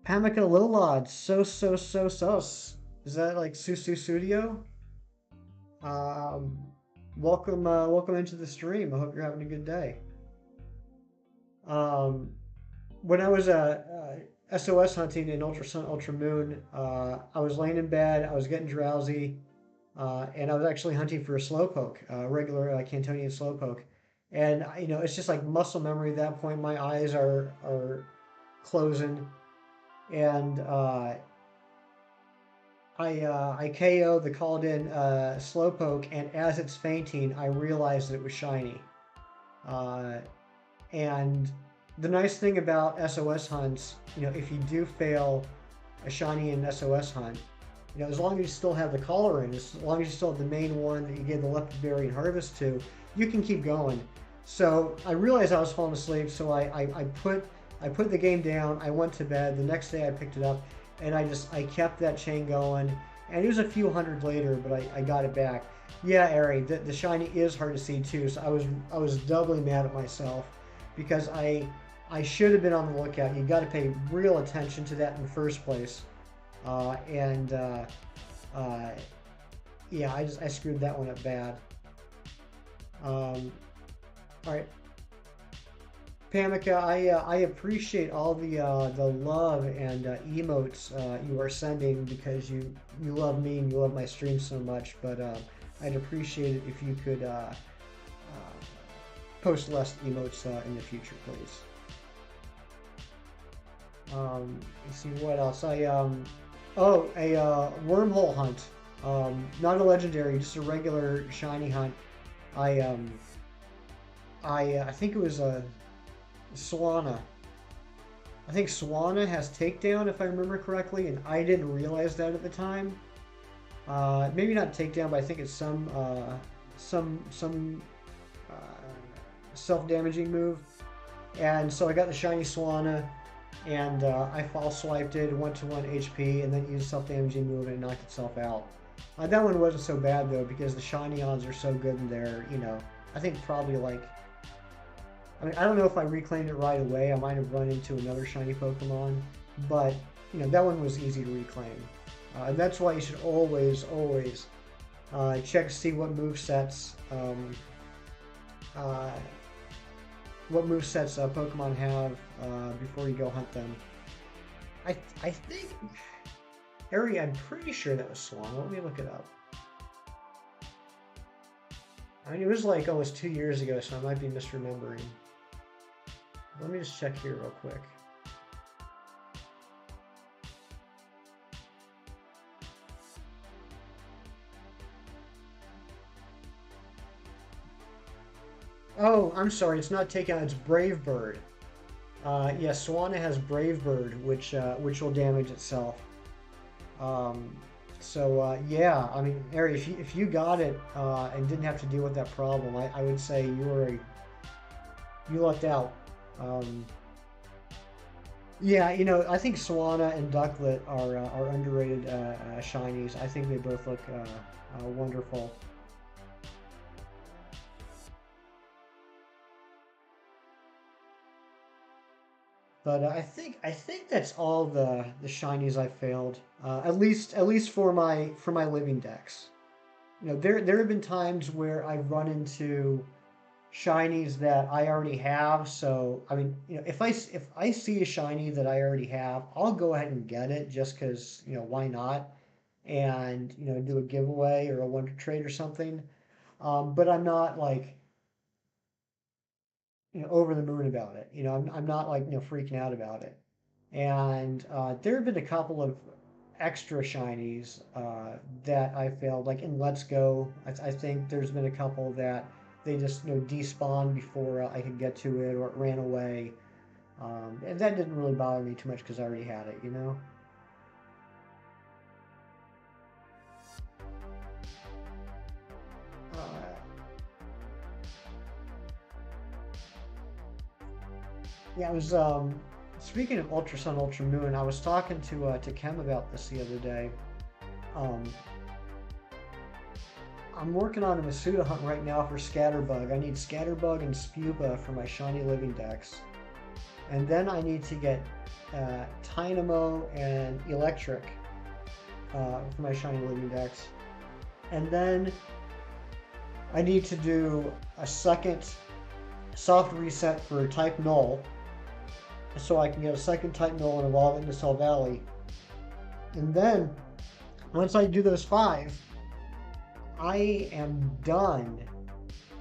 Lilod, so. Is that like Susu Studio? Welcome into the stream. I hope you're having a good day. When I was SOS hunting in Ultra Sun, Ultra Moon, I was laying in bed, I was getting drowsy, and I was actually hunting for a Slowpoke, regular Cantonian Slowpoke. And, it's just like muscle memory at that point. My eyes are closing, and I KO the called in Slowpoke, and as it's fainting, I realized that it was shiny. And the nice thing about SOS hunts, if you do fail a shiny in an SOS hunt, as long as you still have the collar in, as long as you still have the main one that you gave the leopard berry and harvest to, you can keep going. So I realized I was falling asleep, so I put the game down. I went to bed. The next day I picked it up, and I kept that chain going. And it was a few hundred later, but I got it back. Yeah, Ari, the shiny is hard to see too. So I was doubly mad at myself because I should have been on the lookout. You got to pay real attention to that in the first place. And uh, yeah, I screwed that one up bad. All right, Pamika, I appreciate all the love and emotes you are sending because you love me and you love my stream so much. But I'd appreciate it if you could post less emotes in the future, please. Let's see what else. Oh, a wormhole hunt. Not a legendary, just a regular shiny hunt. I I think it was a Swana. I think Swana has takedown if I remember correctly, and I didn't realize that at the time. Maybe not takedown, but I think it's some self-damaging move. And so I got the shiny Swana, and I fall swiped it, went to 1 HP, and then used self-damaging move and it knocked itself out. That one wasn't so bad though because the shiny ons are so good in there. You know, I think probably like. I mean, I don't know if I reclaimed it right away. I might have run into another shiny Pokemon, but you know that one was easy to reclaim. And that's why you should always check to see what movesets Pokemon have before you go hunt them. I think, Harry, I'm pretty sure that was Swan. Let me look it up. I mean, it was like almost 2 years ago, so I might be misremembering. Let me just check here real quick. Oh, I'm sorry, it's not Takedown, it's Brave Bird. Yeah, Swana has Brave Bird, which will damage itself. Yeah, I mean, Ari, if you got it and didn't have to deal with that problem, I would say you lucked out. Yeah, you know, I think Swana and Ducklet are underrated shinies. I think they both look wonderful. But I think that's all the shinies I failed. At least for my living decks. You know, there have been times where I've run into shinies that I already have. So I mean, you know, if I see a shiny that I already have, I'll go ahead and get it just because you know why not, and you know do a giveaway or a wonder trade or something. But I'm not like you know over the moon about it. You know, I'm not like you know freaking out about it. And there have been a couple of extra shinies that I failed, like in Let's Go. I think there's been a couple that they just you know despawned before I could get to it, or it ran away, and that didn't really bother me too much because I already had it, you know. Uh, yeah, I was speaking of Ultra Sun, Ultra Moon. I was talking to Kem about this the other day. Um, I'm working on a Masuda hunt right now for Scatterbug. I need Scatterbug and Spupa for my shiny living decks. And then I need to get Dynamo and Electric for my shiny living decks. And then I need to do a second soft reset for type Null so I can get a second type Null and evolve it into Cell Valley. And then once I do those 5, I am done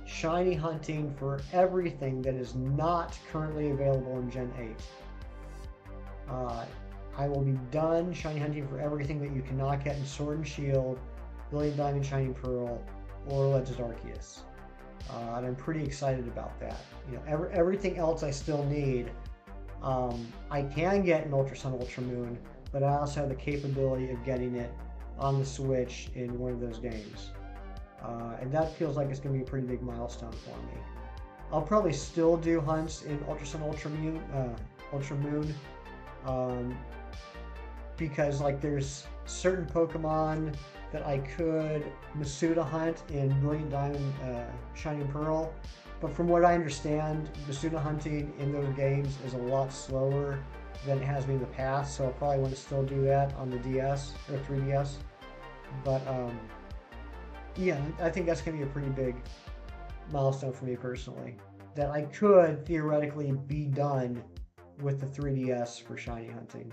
shiny hunting for everything that is not currently available in Gen 8. I will be done shiny hunting for everything that you cannot get in Sword and Shield, Brilliant Diamond, Shining Pearl, or Legends Arceus. And I'm pretty excited about that. You know, everything else I still need. I can get an Ultra Sun, Ultra Moon, but I also have the capability of getting it on the Switch in one of those games. And that feels like it's going to be a pretty big milestone for me. I'll probably still do hunts in Ultra Sun, Ultra Moon, um, because like there's certain Pokemon that I could Masuda hunt in Brilliant Diamond, Shining Pearl, but from what I understand, Masuda hunting in those games is a lot slower than it has been in the past, so I'll probably want to still do that on the DS or 3DS. But yeah, I think that's going to be a pretty big milestone for me personally. That I could theoretically be done with the 3DS for shiny hunting.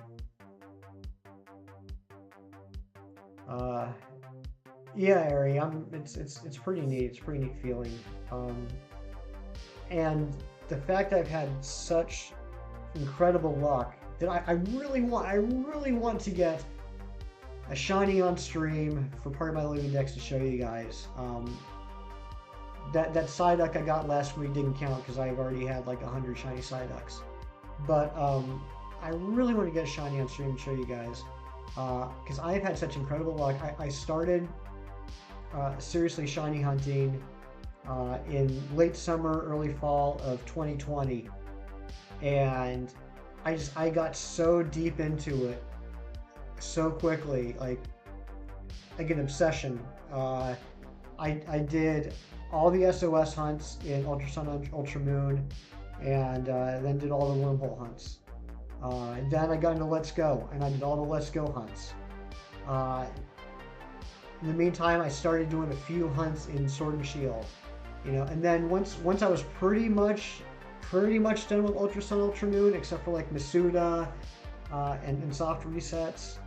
Uh, yeah, Ari, it's pretty neat. It's a pretty neat feeling. Um, and the fact I've had such incredible luck that I really want to get a shiny on stream for part of my living decks to show you guys. That Psyduck I got last week didn't count because I've already had like 100 shiny Psyducks. But I really want to get a shiny on stream and show you guys because I've had such incredible luck. I started seriously shiny hunting in late summer, early fall of 2020, and I got so deep into it so quickly, like an obsession. I did all the SOS hunts in Ultra Sun, Ultra Moon, and then did all the wormhole hunts. And then I got into Let's Go, and I did all the Let's Go hunts. In the meantime, I started doing a few hunts in Sword and Shield, and then once I was pretty much done with Ultra Sun, Ultra Moon, except for like Masuda and soft resets.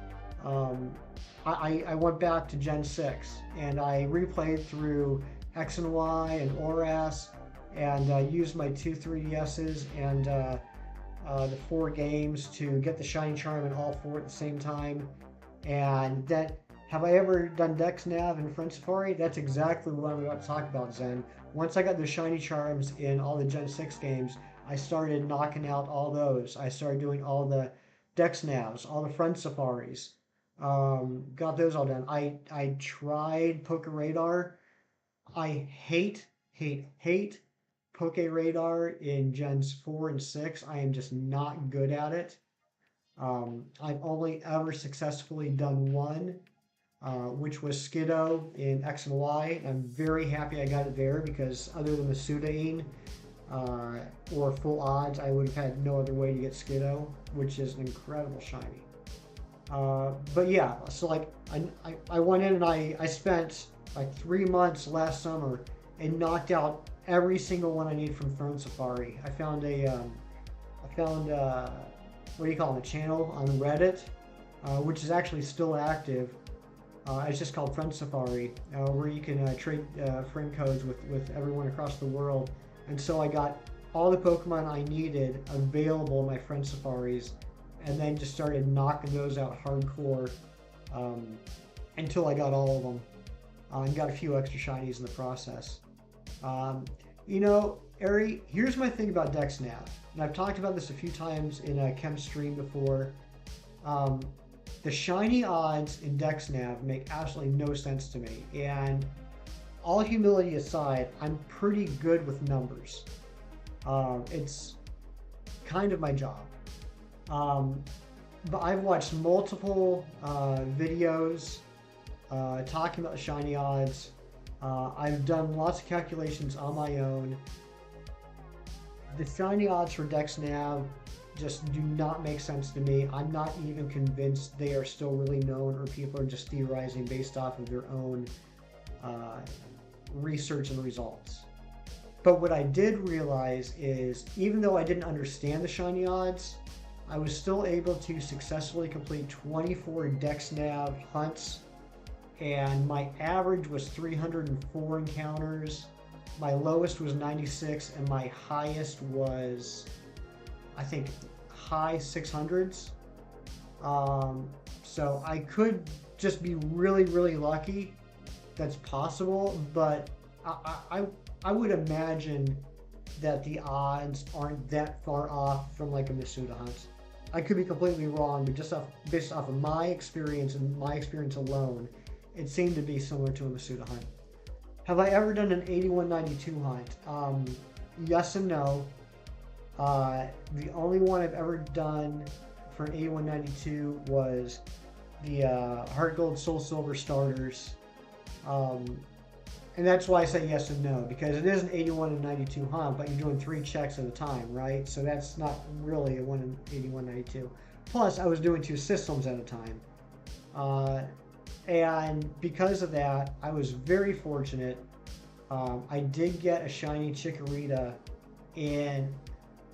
I went back to Gen 6 and I replayed through X and Y and ORAS and used my two 3DSs and the 4 games to get the Shiny Charm in all 4 at the same time. And that, have I ever done Dex Nav in Friend Safari? That's exactly what I'm about to talk about, Zen. Once I got the Shiny Charms in all the Gen 6 games, I started knocking out all those. I started doing all the Dex Navs, all the Friend Safaris. Got those all done. I tried Poke Radar. I hate Poke Radar in Gens 4 and 6. I am just not good at it. I've only ever successfully done one, which was Skiddo in X and Y. I'm very happy I got it there because other than the Sudain or full odds, I would have had no other way to get Skiddo, which is an incredible shiny. But yeah, so like I went in and I spent like 3 months last summer and knocked out every single one I need from Friend Safari. I found what do you call it, a channel on Reddit, which is actually still active. It's just called Friend Safari, where you can trade friend codes with everyone across the world. And so I got all the Pokemon I needed available in my Friend Safaris, and then just started knocking those out hardcore until I got all of them, and got a few extra shinies in the process. Ari, here's my thing about Dex Nav, and I've talked about this a few times in a Chem stream before. The shiny odds in Dex Nav make absolutely no sense to me, and all humility aside, I'm pretty good with numbers. It's kind of my job. But I've watched multiple videos talking about the shiny odds. I've done lots of calculations on my own. The shiny odds for Dex Nav just do not make sense to me. I'm not even convinced they are still really known, or people are just theorizing based off of their own research and results. But what I did realize is, even though I didn't understand the shiny odds, I was still able to successfully complete 24 Dex Nav hunts, and my average was 304 encounters. My lowest was 96, and my highest was, I think, high 600s. So I could just be really, really lucky. That's possible, but I would imagine that the odds aren't that far off from like a Masuda hunt. I could be completely wrong, but just based off of my experience and my experience alone, it seemed to be similar to a Masuda hunt. Have I ever done an 8192 hunt? yes and no. The only one I've ever done for an 8192 was the Heart Gold Soul Silver starters. Um, and that's why I say yes and no, because it is an 81 and 92 hunt, but you're doing 3 checks at a time, right? So that's not really a 1 in 81, 92. Plus, I was doing 2 systems at a time. Uh, and because of that, I was very fortunate. I did get a shiny Chikorita in,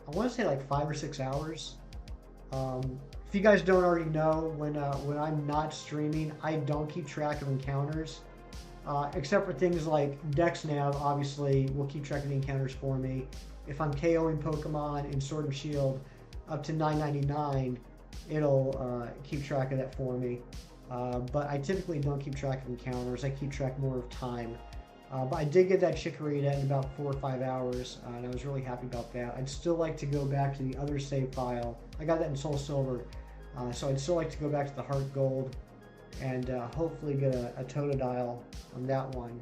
I want to say like 5 or 6 hours. If you guys don't already know, when I'm not streaming, I don't keep track of encounters. Except for things like DexNav, obviously, will keep track of the encounters for me. If I'm KOing Pokemon in Sword and Shield up to 999, it'll keep track of that for me. But I typically don't keep track of encounters. I keep track more of time. But I did get that Chikorita in about 4 or 5 hours, and I was really happy about that. I'd still like to go back to the other save file. I got that in Soul Silver, so I'd still like to go back to the Heart Gold and hopefully get a Totodile on that one.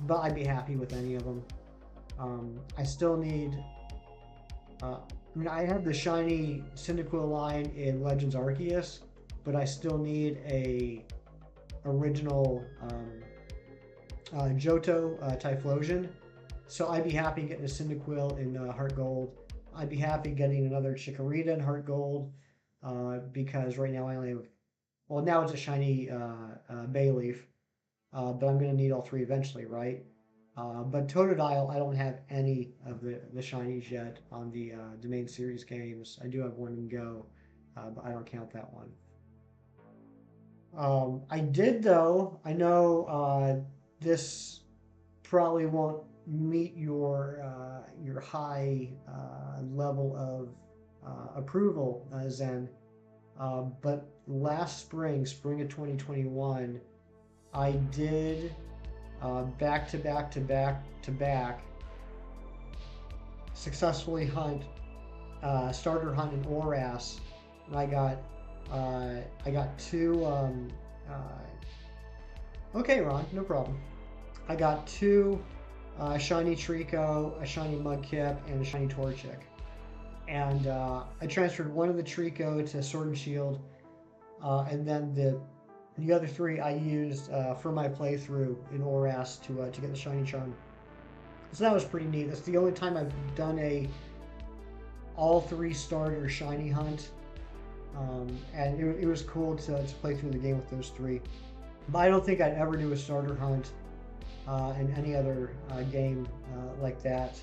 But I'd be happy with any of them. I still need... I mean, I have the shiny Cyndaquil line in Legends Arceus, but I still need a original Johto Typhlosion. So I'd be happy getting a Cyndaquil in Heart Gold. I'd be happy getting another Chikorita in Heart Gold because right now I only have... Well, now it's a shiny Bayleaf, but I'm going to need all 3 eventually, right? But Totodile, I don't have any of the shinies yet on the main series games. I do have one in Go, but I don't count that one. I did, though. I know this probably won't meet your high level of approval, Zen. But last spring of 2021, I did back to back successfully hunt starter hunt in Oras, and I got 2. Okay, Ron, no problem. I got 2 shiny Trico, a shiny Mudkip, and a shiny Torchic. And I transferred one of the Trico to Sword and Shield, and then the other 3 I used for my playthrough in Oras to get the shiny charm. So that was pretty neat. That's the only time I've done a all 3 starter shiny hunt, and it was cool to play through the game with those 3. But I don't think I'd ever do a starter hunt in any other game like that.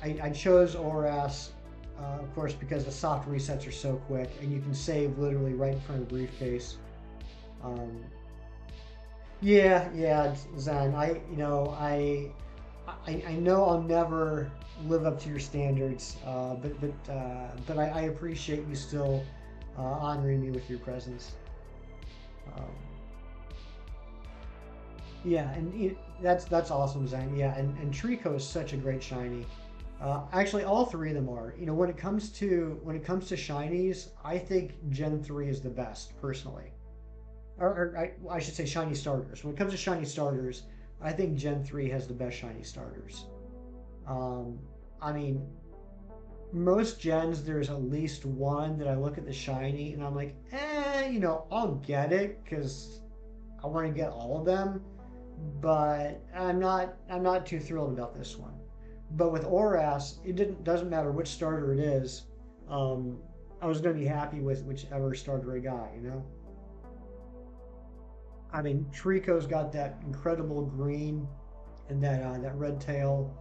I chose Oras, of course, because the soft resets are so quick, and you can save literally right in front of the briefcase. Yeah, Zen. I know I'll never live up to your standards, but I appreciate you still honoring me with your presence. Yeah, and that's awesome, Zen. Yeah, and Trico is such a great shiny. Actually, all 3 of them are. You know, when it comes to shinies, I think Gen 3 is the best, personally. Or I should say shiny starters. When it comes to shiny starters, I think Gen 3 has the best shiny starters. I mean, most gens, there's at least one that I look at the shiny and I'm like, I'll get it because I want to get all of them, but I'm not too thrilled about this one. But with Oras, doesn't matter which starter it is. I was going to be happy with whichever starter I got, I mean, Trico's got that incredible green and that red tail.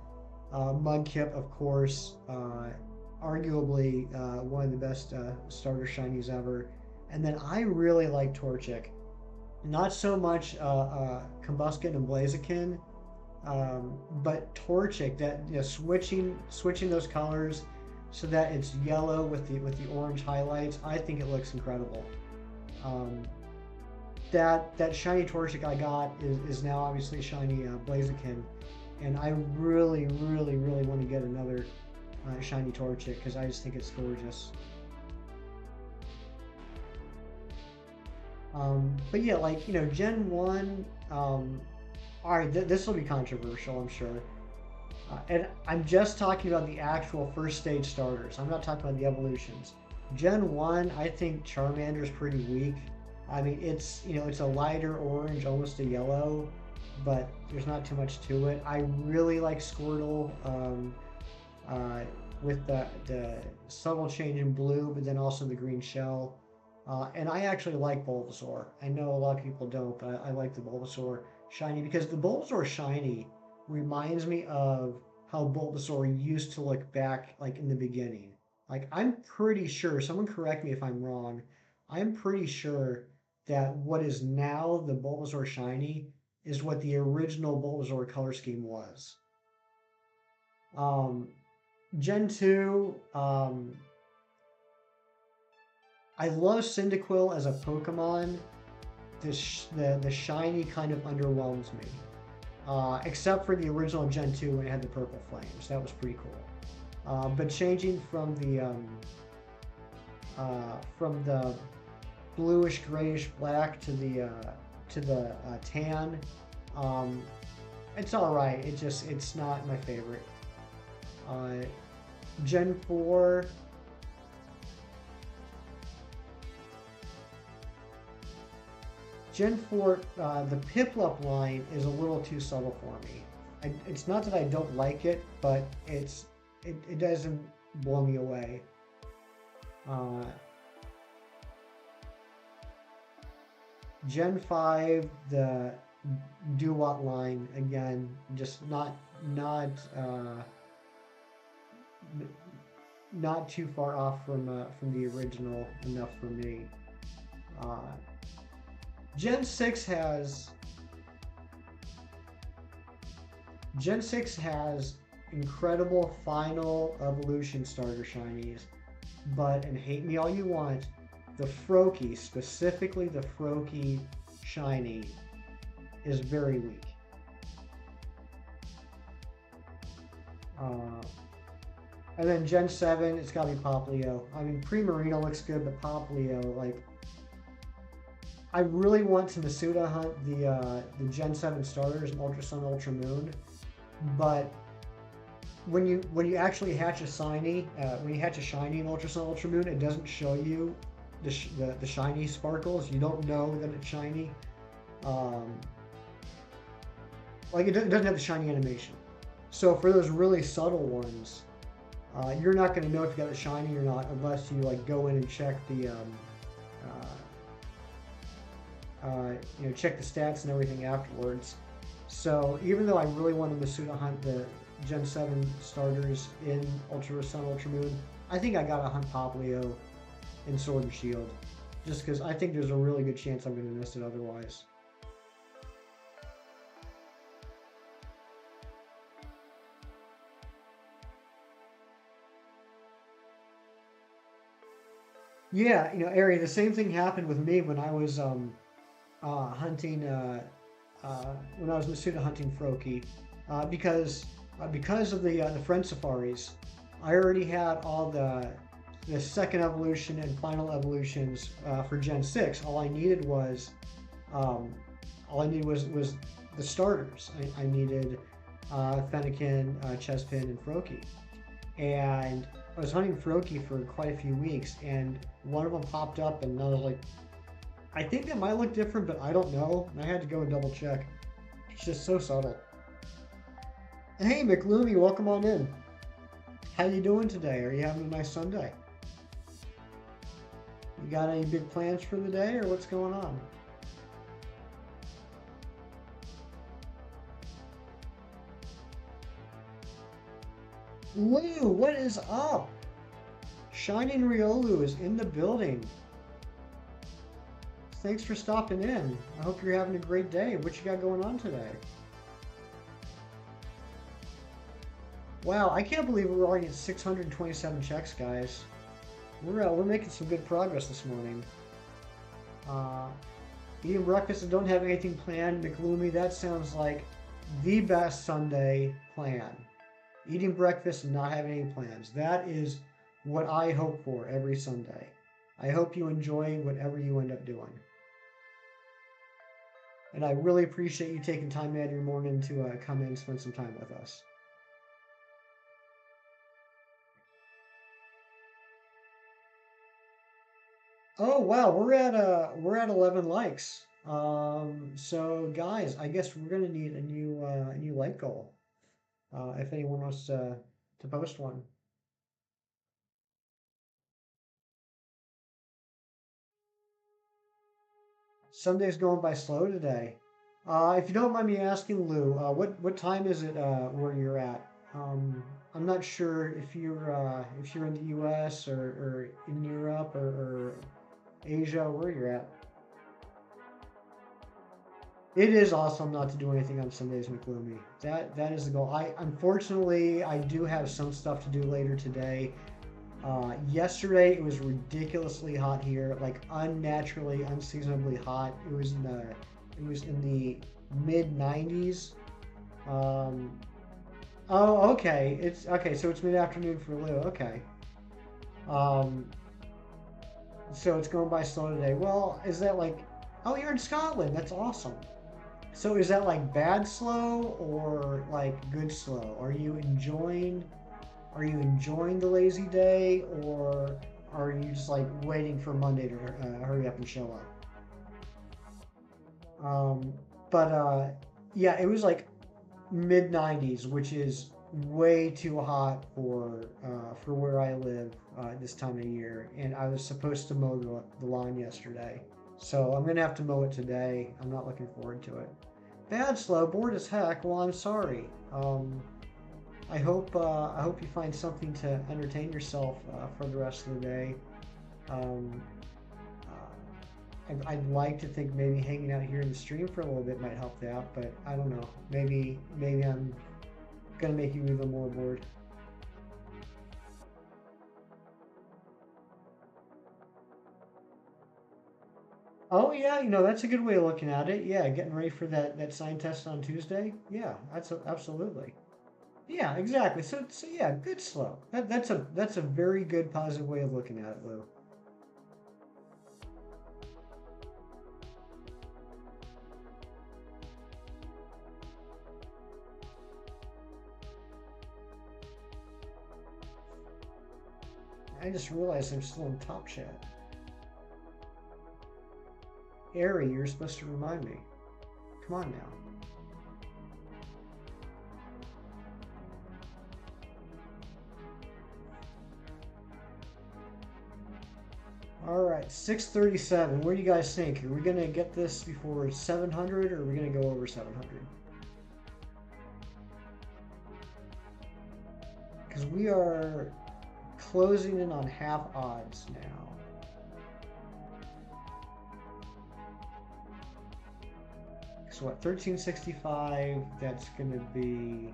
Mudkip, of course, arguably one of the best starter shinies ever. And then I really like Torchic. Not so much Combusken and Blaziken, but Torchic, that switching those colors so that it's yellow with the orange highlights. I think it looks incredible. That shiny Torchic I got is now obviously shiny Blaziken, and I really want to get another shiny Torchic because I just think it's gorgeous. But yeah, like Gen 1, All right, this will be controversial, I'm sure. And I'm just talking about the actual first stage starters. I'm not talking about the evolutions. Gen 1, I think Charmander's pretty weak. I mean, it's a lighter orange, almost a yellow, but there's not too much to it. I really like Squirtle uh, with the subtle change in blue, but then also the green shell. And I actually like Bulbasaur. I know a lot of people don't, but I like the Bulbasaur shiny because the Bulbasaur shiny reminds me of how Bulbasaur used to look back like in the beginning. Like I'm pretty sure, someone correct me if I'm wrong. I'm pretty sure that what is now the Bulbasaur shiny is what the original Bulbasaur color scheme was. Um, Gen 2, I love Cyndaquil as a Pokemon. The shiny kind of underwhelms me. Except for the original Gen 2 when it had the purple flames. That was pretty cool. But changing from the bluish grayish black to the tan, um, it's all right. It's not my favorite. Uh, Gen 4. Gen 4, the Piplup line is a little too subtle for me. It's not that I don't like it, but it doesn't blow me away. Uh, Gen 5, the Duat line, again, just not too far off from the original enough for me. Uh, Gen 6 has Gen 6 has incredible final evolution starter shinies, but and hate me all you want, the Froakie, specifically the Froakie shiny, is very weak. And then Gen 7, it's got to be Poplio. I mean, Primarina looks good, but Poplio, like, I really want to Masuda hunt the Gen 7 starters in Ultra Sun, Ultra Moon, but when you actually hatch a shiny, when you hatch a shiny in Ultra Sun, Ultra Moon, it doesn't show you the shiny sparkles. You don't know that it's shiny. Like it doesn't have the shiny animation. So for those really subtle ones, you're not going to know if you got a shiny or not unless you like go in and check the check the stats and everything afterwards. So even though I really want to Masuda hunt the Gen 7 starters in Ultra Sun, Ultra Moon, I think I gotta hunt Poplio in Sword and Shield. Just because I think there's a really good chance I'm going to miss it otherwise. Yeah, Ari, the same thing happened with me when I was hunting when I was Masuda hunting Froakie, because of the friend safaris, I already had all the second evolution and final evolutions for Gen 6. Um, all I needed was the starters. I needed Fennekin, Chespin, and Froakie, and I was hunting Froakie for quite a few weeks, and one of them popped up, and I was like, I think that might look different, but I don't know. And I had to go and double check. It's just so subtle. Hey, McLoomy, welcome on in. How you doing today? Are you having a nice Sunday? You got any big plans for the day, or what's going on? Lou, what is up? Shining Riolu is in the building. Thanks for stopping in. I hope you're having a great day. What you got going on today? Wow, I can't believe we're already at 627 checks, guys. We're making some good progress this morning. Uh, Eating breakfast and don't have anything planned, McLoomy. That sounds like the best Sunday plan. Eating breakfast and not having any plans. That is what I hope for every Sunday. I hope you enjoy whatever you end up doing. And I really appreciate you taking time out of your morning to come in and spend some time with us. Oh wow, we're at 11 likes. So guys, I guess we're gonna need a new like goal. If anyone wants to post one. Sunday's going by slow today. If you don't mind me asking, Lou, what time is it where you're at? I'm not sure if you're in the U.S. or in Europe or Asia, where you're at. It is awesome not to do anything on Sundays, McLoomy. That is the goal. I unfortunately I do have some stuff to do later today. Yesterday it was ridiculously hot here, like unnaturally, unseasonably hot. It was in the mid 90s. Um, oh, okay. It's okay. So it's mid afternoon for Lou. Okay. Um, so it's going by slow today. Well, is that like? Oh, you're in Scotland. That's awesome. So is that like bad slow or like good slow? Are you enjoying the lazy day, or are you just like waiting for Monday to hurry up and show up? But yeah, it was like mid 90s, which is way too hot for where I live this time of year. And I was supposed to mow the lawn yesterday, so I'm gonna have to mow it today. I'm not looking forward to it. Bad slow, bored as heck. Well, I'm sorry. I hope you find something to entertain yourself for the rest of the day. Um, I'd like to think maybe hanging out here in the stream for a little bit might help that, but I don't know. Maybe I'm gonna make you even more bored. Oh yeah, that's a good way of looking at it. Yeah, getting ready for that sign test on Tuesday. Yeah, absolutely. Yeah, exactly. So yeah, good slow. That's a very good positive way of looking at it, Lou. I just realized I'm still in Top Chat. Ari, you're supposed to remind me. Come on now. All right, 637. What do you guys think? Are we gonna get this before 700, or are we gonna go over 700? Because we are closing in on half odds now. So what? 1365. That's gonna be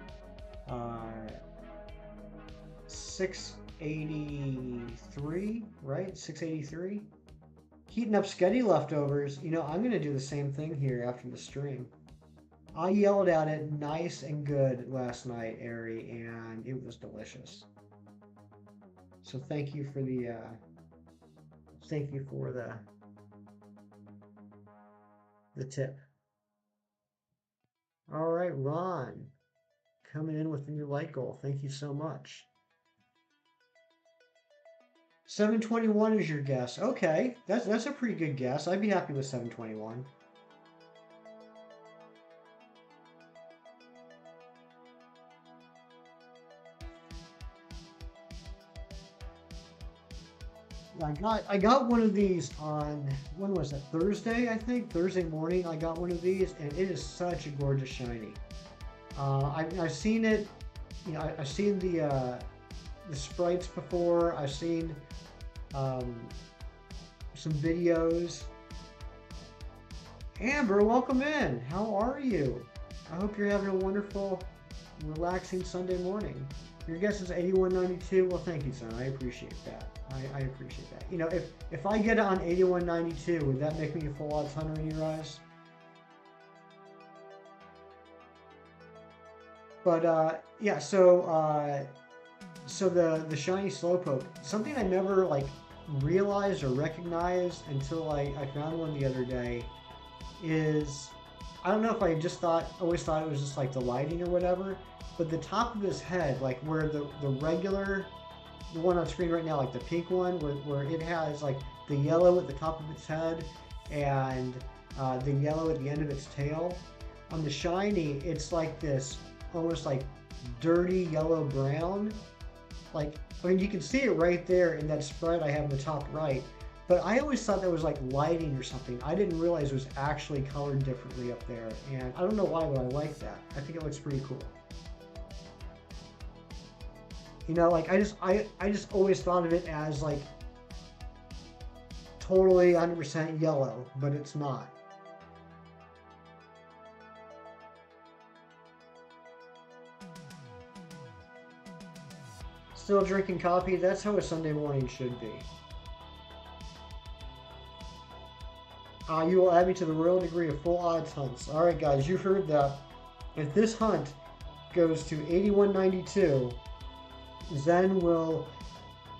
683, right? 683. Heating up Sketty leftovers. I'm gonna do the same thing here after the stream. I yelled at it nice and good last night, Ari, and it was delicious. So thank you for the tip. All right, Ron, coming in with a new light goal. Thank you so much. 721 is your guess. Okay, that's a pretty good guess. I'd be happy with 721. I got one of these on, when was that? Thursday, I think. Thursday morning I got one of these, and it is such a gorgeous shiny. I've seen it, I've seen the sprites before. I've seen um, some videos. Amber, welcome in. How are you? I hope you're having a wonderful, relaxing Sunday morning. Your guess is 8192. Well, thank you, son. I appreciate that. I appreciate that. If I get it on 8192, would that make me a full odds hunter in your eyes? But yeah, so the shiny Slowpoke, something I never like realized or recognized until I found one the other day, is I don't know if I just always thought it was just like the lighting or whatever, but the top of his head, like where the regular, the one on screen right now, like the pink one, where it has like the yellow at the top of its head and the yellow at the end of its tail. On the shiny, it's like this almost like dirty yellow brown. Like, I mean, you can see it right there in that spread I have in the top right. But I always thought that was like lighting or something. I didn't realize it was actually colored differently up there. And I don't know why, but I like that. I think it looks pretty cool. You know, like I just always thought of it as like totally 100% yellow, but it's not. Still drinking coffee? That's how a Sunday morning should be. You will add me to the royal degree of full odds hunts. Alright guys, you heard that. If this hunt goes to 8192, Zen will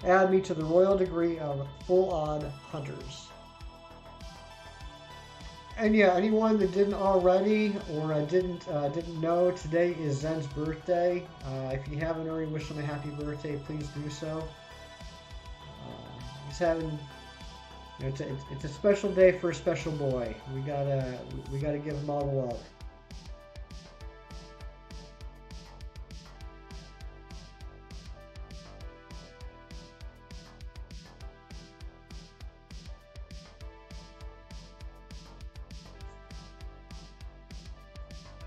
add me to the royal degree of full odd hunters. And yeah, anyone that didn't already or didn't know, today is Zen's birthday. If you haven't already wished him a happy birthday, please do so. He's having, you know, it's a special day for a special boy. We gotta give him all the love.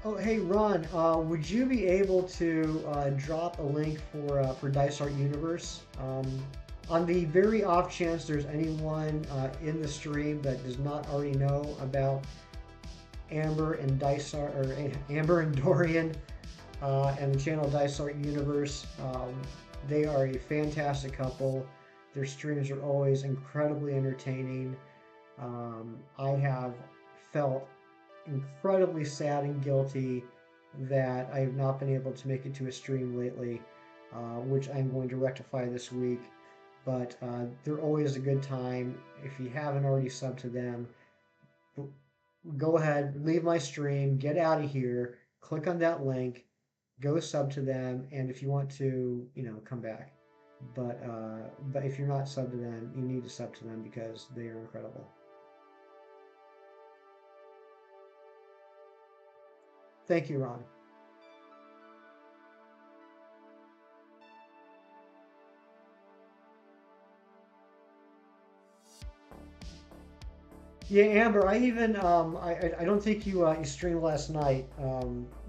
Oh, hey Ron, would you be able to drop a link for Dice Art Universe? On the very off chance there's anyone in the stream that does not already know about Amber and Dice Art, or Amber and Dorian, and the channel Dice Art Universe, they are a fantastic couple. Their streams are always incredibly entertaining. I have felt incredibly sad and guilty that I have not been able to make it to a stream lately, which I'm going to rectify this week. But they're always a good time. If you haven't already subbed to them, go ahead, leave my stream, get out of here, click on that link, go sub to them, and if you want to, you know, come back. But if you're not subbed to them, you need to sub to them because they are incredible. Thank you, Ron. Yeah, Amber, I even I don't think you streamed last night,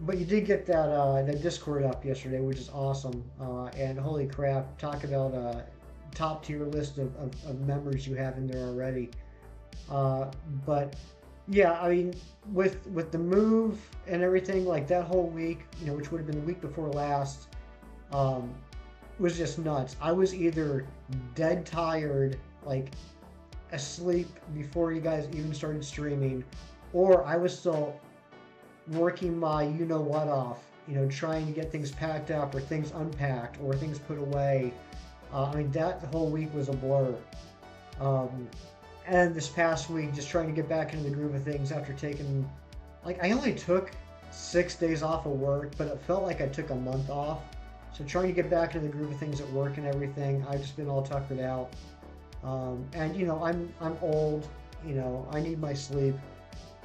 but you did get that Discord up yesterday, which is awesome. And holy crap, talk about a top tier list of members you have in there already. But yeah, I mean, with the move and everything, like that whole week, you know, which would have been the week before last, was just nuts. I was either dead tired, like asleep before you guys even started streaming, or I was still working my you know what off, you know, trying to get things packed up or things unpacked or things put away. I mean, that whole week was a blur. And this past week, just trying to get back into the groove of things after taking, like, I only took 6 days off of work, but it felt like I took a month off. So trying to get back into the groove of things at work and everything, I've just been all tuckered out. And you know, I'm old, you know, I need my sleep.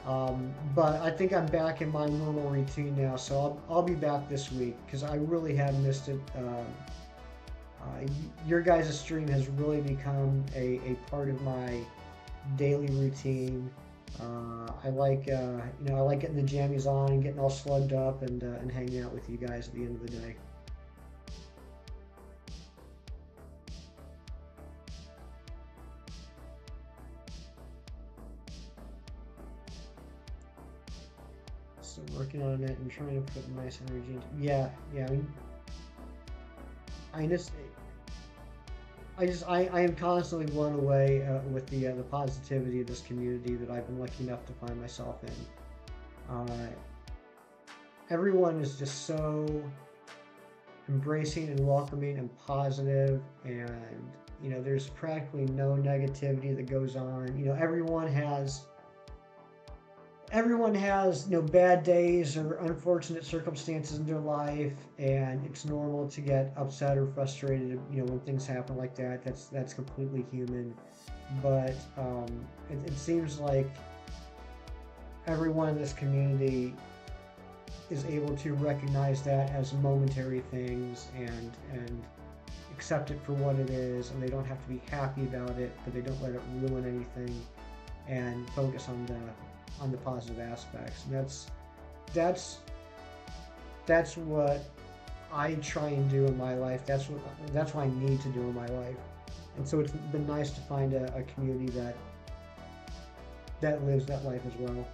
But I think I'm back in my normal routine now, so I'll be back this week because I really have missed it. Your guys' stream has really become a part of my daily routine. I like you know, I like getting the jammies on and getting all slugged up and hanging out with you guys at the end of the day. Still working on it and trying to put nice energy into. Yeah, I mean, I am constantly blown away with the positivity of this community that I've been lucky enough to find myself in. Everyone is just so embracing and welcoming and positive, and you know, there's practically no negativity that goes on. You know, everyone has everyone has bad days or unfortunate circumstances in their life, and it's normal to get upset or frustrated when things happen like that. That's completely human. But it seems like everyone in this community is able to recognize that as momentary things, and accept it for what it is, and they don't have to be happy about it, but they don't let it ruin anything, and focus on the positive aspects. And that's that's what I try and do in my life. That's what I need to do in my life. And so it's been nice to find a community that lives that life as well.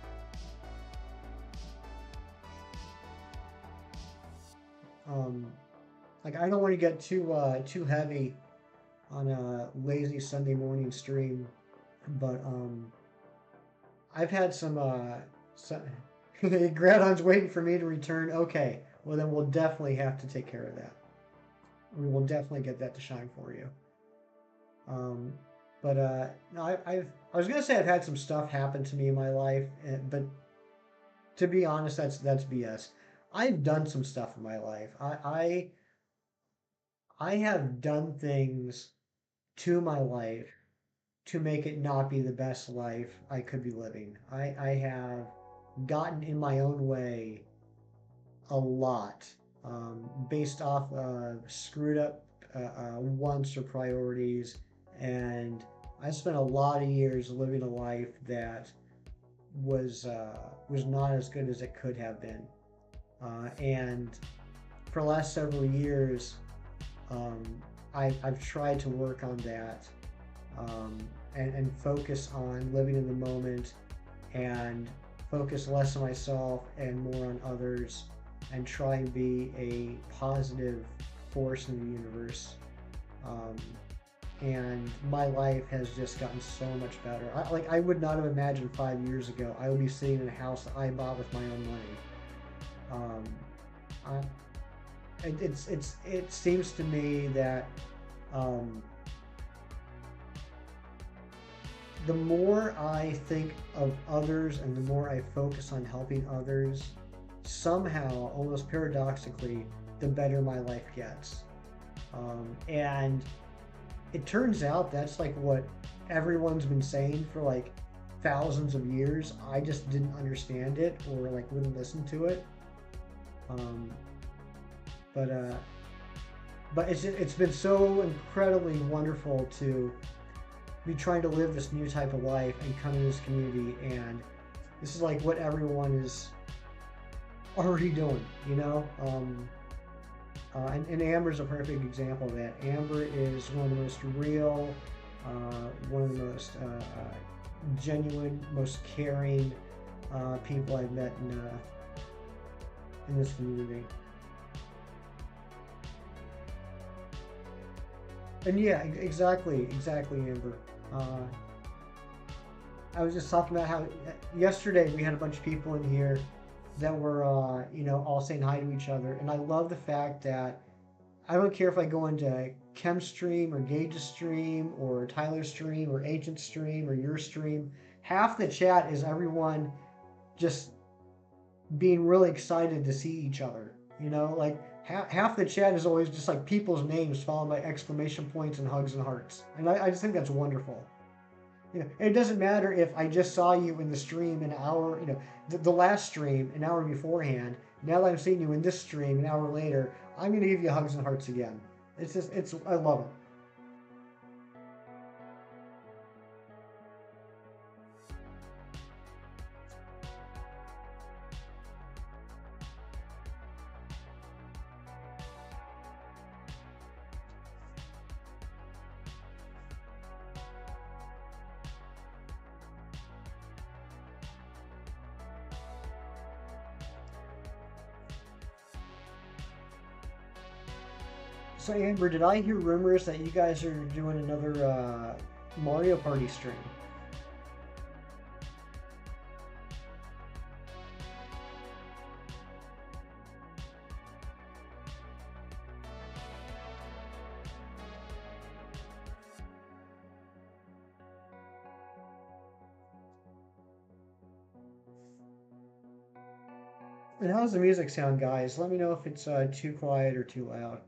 Um, like, I don't want to get too heavy on a lazy Sunday morning stream, but I've had some Gradon's waiting for me to return. Okay, well then we'll definitely have to take care of that. We will definitely get that to shine for you. Um, but no, I was gonna say I've had some stuff happen to me in my life, but to be honest, that's BS. I've done some stuff in my life. I have done things to my life to make it not be the best life I could be living. I have gotten in my own way a lot, based off of screwed up wants or priorities, and I spent a lot of years living a life that was not as good as it could have been. And for the last several years, um, I've tried to work on that, um, and focus on living in the moment, and focus less on myself and more on others, and try and be a positive force in the universe. Um, and my life has just gotten so much better. I would not have imagined 5 years ago I would be sitting in a house that I bought with my own money. Um, it seems to me that, um, the more I think of others and the more I focus on helping others, somehow, almost paradoxically, the better my life gets. And it turns out that's like what everyone's been saying for like thousands of years. I just didn't understand it, or like wouldn't listen to it. Um, but uh, but it's been so incredibly wonderful to be trying to live this new type of life and come in this community, and this is like what everyone is already doing, you know. And Amber's a perfect example of that. Amber is one of the most real, one of the most genuine, most caring people I've met in this community. And yeah, exactly, Amber. Uh, I was just talking about how yesterday we had a bunch of people in here that were, all saying hi to each other, and I love the fact that I don't care if I go into Chem stream or Gage's stream or Tyler's stream or Agent's stream or your stream. Half the chat is everyone just being really excited to see each other. Like half the chat is always just like people's names followed by exclamation points and hugs and hearts. And I just think that's wonderful. It doesn't matter if I just saw you in the stream an hour, the last stream an hour beforehand. Now that I'm seeing you in this stream an hour later, I'm gonna give you hugs and hearts again. I love it. So Amber, did I hear rumors that you guys are doing another Mario Party stream? And how's the music sound, guys? Let me know if it's too quiet or too loud.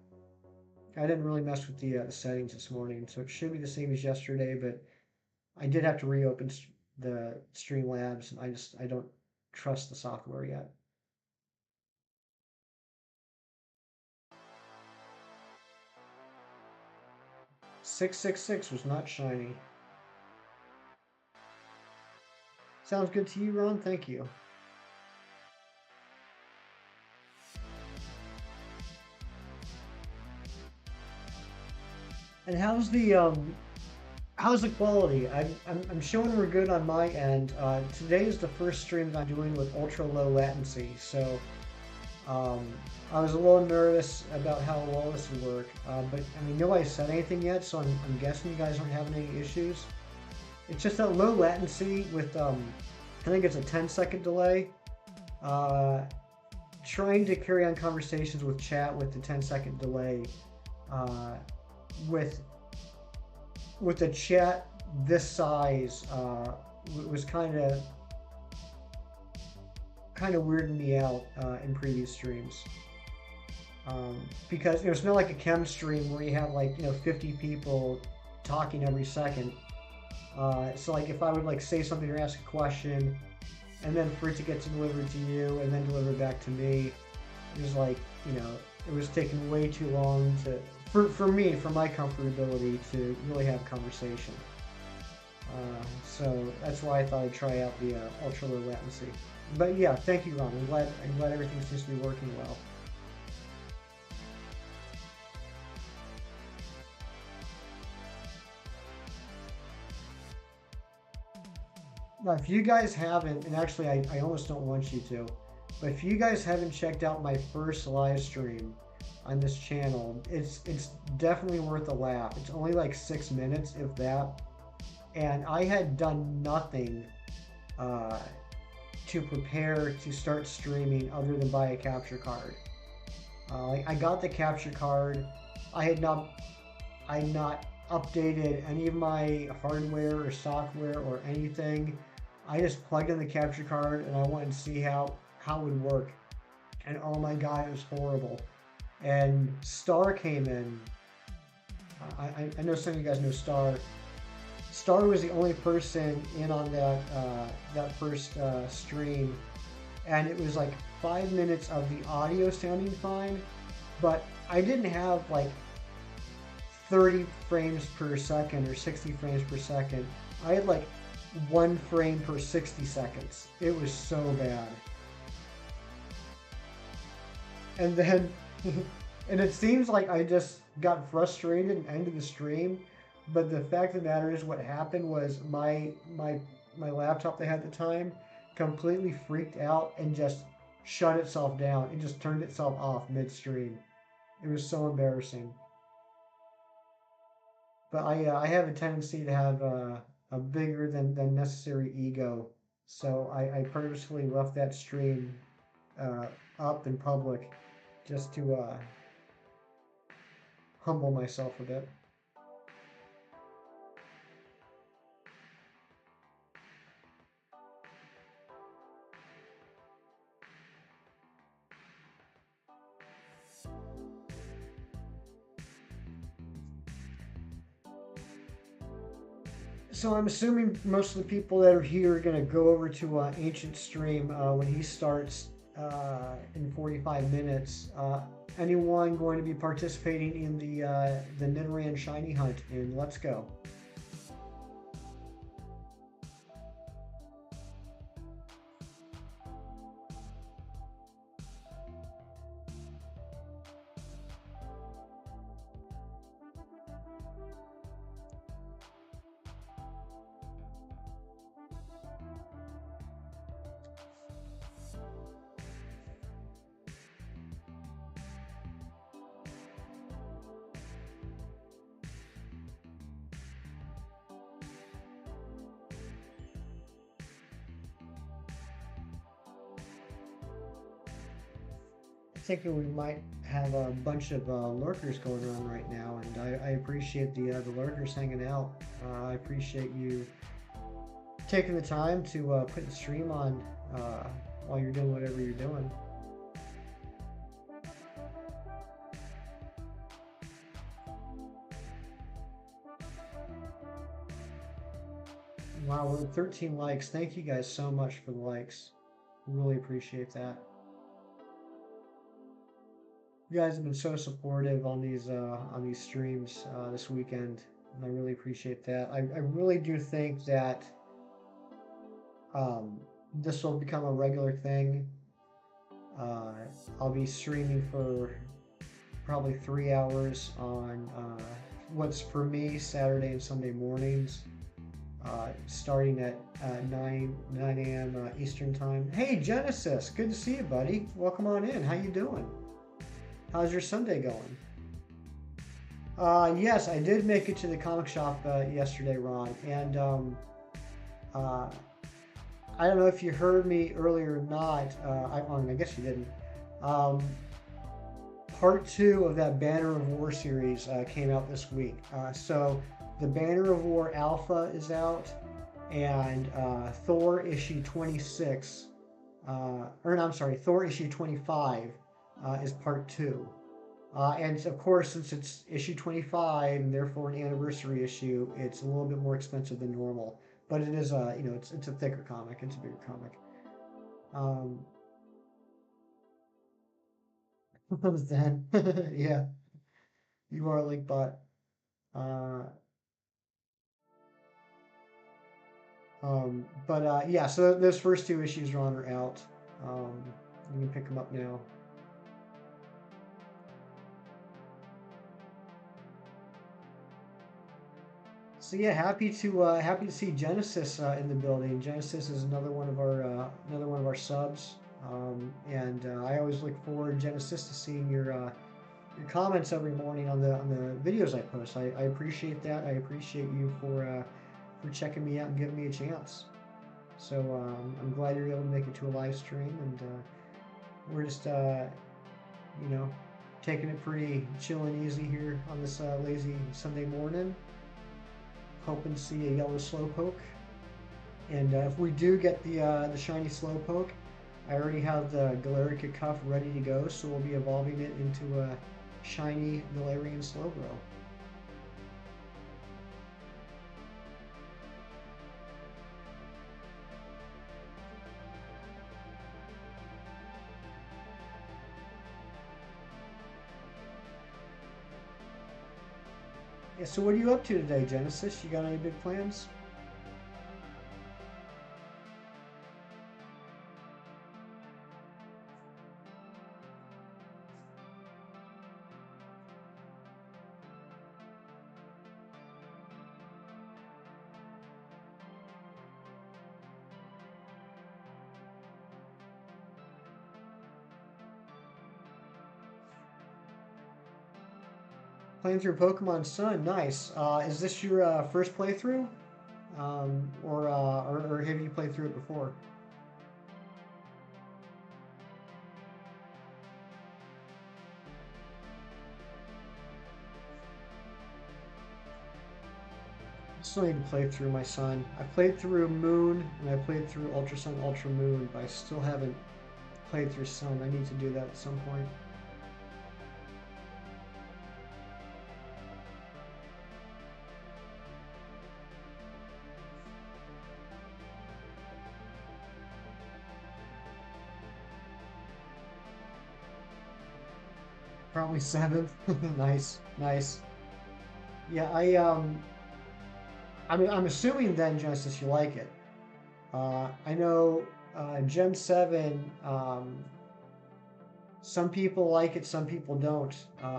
I didn't really mess with the settings this morning, so it should be the same as yesterday, but I did have to reopen the Streamlabs, and I don't trust the software yet. 666 was not shiny. Sounds good to you, Ron? Thank you. And how's the quality? I'm showing we're good on my end. Today is the first stream that I'm doing with ultra low latency, so um, I was a little nervous about how well this would work. But I mean, nobody said anything yet, so I'm guessing you guys aren't having any issues. It's just that low latency with I think it's a 10-second delay. Uh, Trying to carry on conversations with chat with the 10-second delay, uh, with a chat this size, was kind of weirding me out in previous streams. Because it's not like a chem stream where you have like 50 people talking every second. So like if I would like say something or ask a question, and then for it to get delivered to you and then delivered back to me, it was like it was taking way too long for me, for my comfortability to really have conversation. So that's why I thought I'd try out the ultra low latency. But yeah, thank you, Ron. I'm glad everything seems to be working well. Now, if you guys haven't, and actually I almost don't want you to, but if you guys haven't checked out my first live stream on this channel, it's definitely worth a laugh. It's only like 6 minutes, if that, and I had done nothing to prepare to start streaming other than buy a capture card. I got the capture card. I had not updated any of my hardware or software or anything. I just plugged in the capture card and I wanted to see how it would work. And oh my god, it was horrible. And Star came in. I know some of you guys know Star. Star was the only person in on that first stream, and it was like 5 minutes of the audio sounding fine, but I didn't have like 30 frames per second or 60 frames per second. I had like 1 frame per 60 seconds. It was so bad. And then, and it seems like I just got frustrated and ended the stream. But the fact of the matter is, what happened was my laptop that I had at the time completely freaked out and just shut itself down. It just turned itself off midstream. It was so embarrassing. But I have a tendency to have a bigger than necessary ego, so I purposefully left that stream up in public just to humble myself a bit. So I'm assuming most of the people that are here are going to go over to Ancient Stream when he starts in 45 minutes. Anyone going to be participating in the Nidoran Shiny Hunt in Let's Go? Thinking we might have a bunch of lurkers going on right now, and I appreciate the lurkers hanging out. I appreciate you taking the time to put the stream on while you're doing whatever you're doing. Wow, we're at 13 likes. Thank you guys so much for the likes. Really appreciate that. You guys have been so supportive on these streams this weekend, and I really appreciate that. I really do think that um, this will become a regular thing. Uh, I'll be streaming for probably 3 hours on what's for me Saturday and Sunday mornings, starting at 9 a.m. Eastern time. Hey Genesis, good to see you, buddy. Welcome on in. How you doing? How's your Sunday going? Yes, I did make it to the comic shop yesterday, Ron, and uh, I don't know if you heard me earlier or not. I guess you didn't. Um, Part two of that Banner of War series came out this week. So the Banner of War Alpha is out, and Thor issue 26, or no, I'm sorry, Thor issue 25 is part two. And of course, since it's issue 25 and therefore an anniversary issue, it's a little bit more expensive than normal. But it is it's a thicker comic, it's a bigger comic. Um, then, yeah, you are a link bot. Uh, but yeah, so those first two issues, Ron, are out. Um, you can pick them up now. So yeah, happy to see Genesis in the building. Genesis is another one of our subs, and I always look forward, Genesis, to seeing your comments every morning on the videos I post. I appreciate that. I appreciate you for checking me out and giving me a chance. So I'm glad you're able to make it to a live stream, and we're just you know taking it pretty chill and easy here on this lazy Sunday morning. Hoping to see a yellow Slowpoke, and if we do get the shiny Slowpoke, I already have the Galarian Cuff ready to go, so we'll be evolving it into a shiny Galarian Slowbro. Yeah, so what are you up to today, Genesis? You got any big plans? Playing through Pokemon Sun, nice. Is this your first playthrough, or have you played through it before? I still need to play through my Sun. I played through Moon and I played through Ultra Sun, Ultra Moon, but I still haven't played through Sun. I need to do that at some point. Probably seventh. Nice, nice. Yeah, I'm assuming then, Genesis, you like it. I know Gen 7, some people like it, some people don't.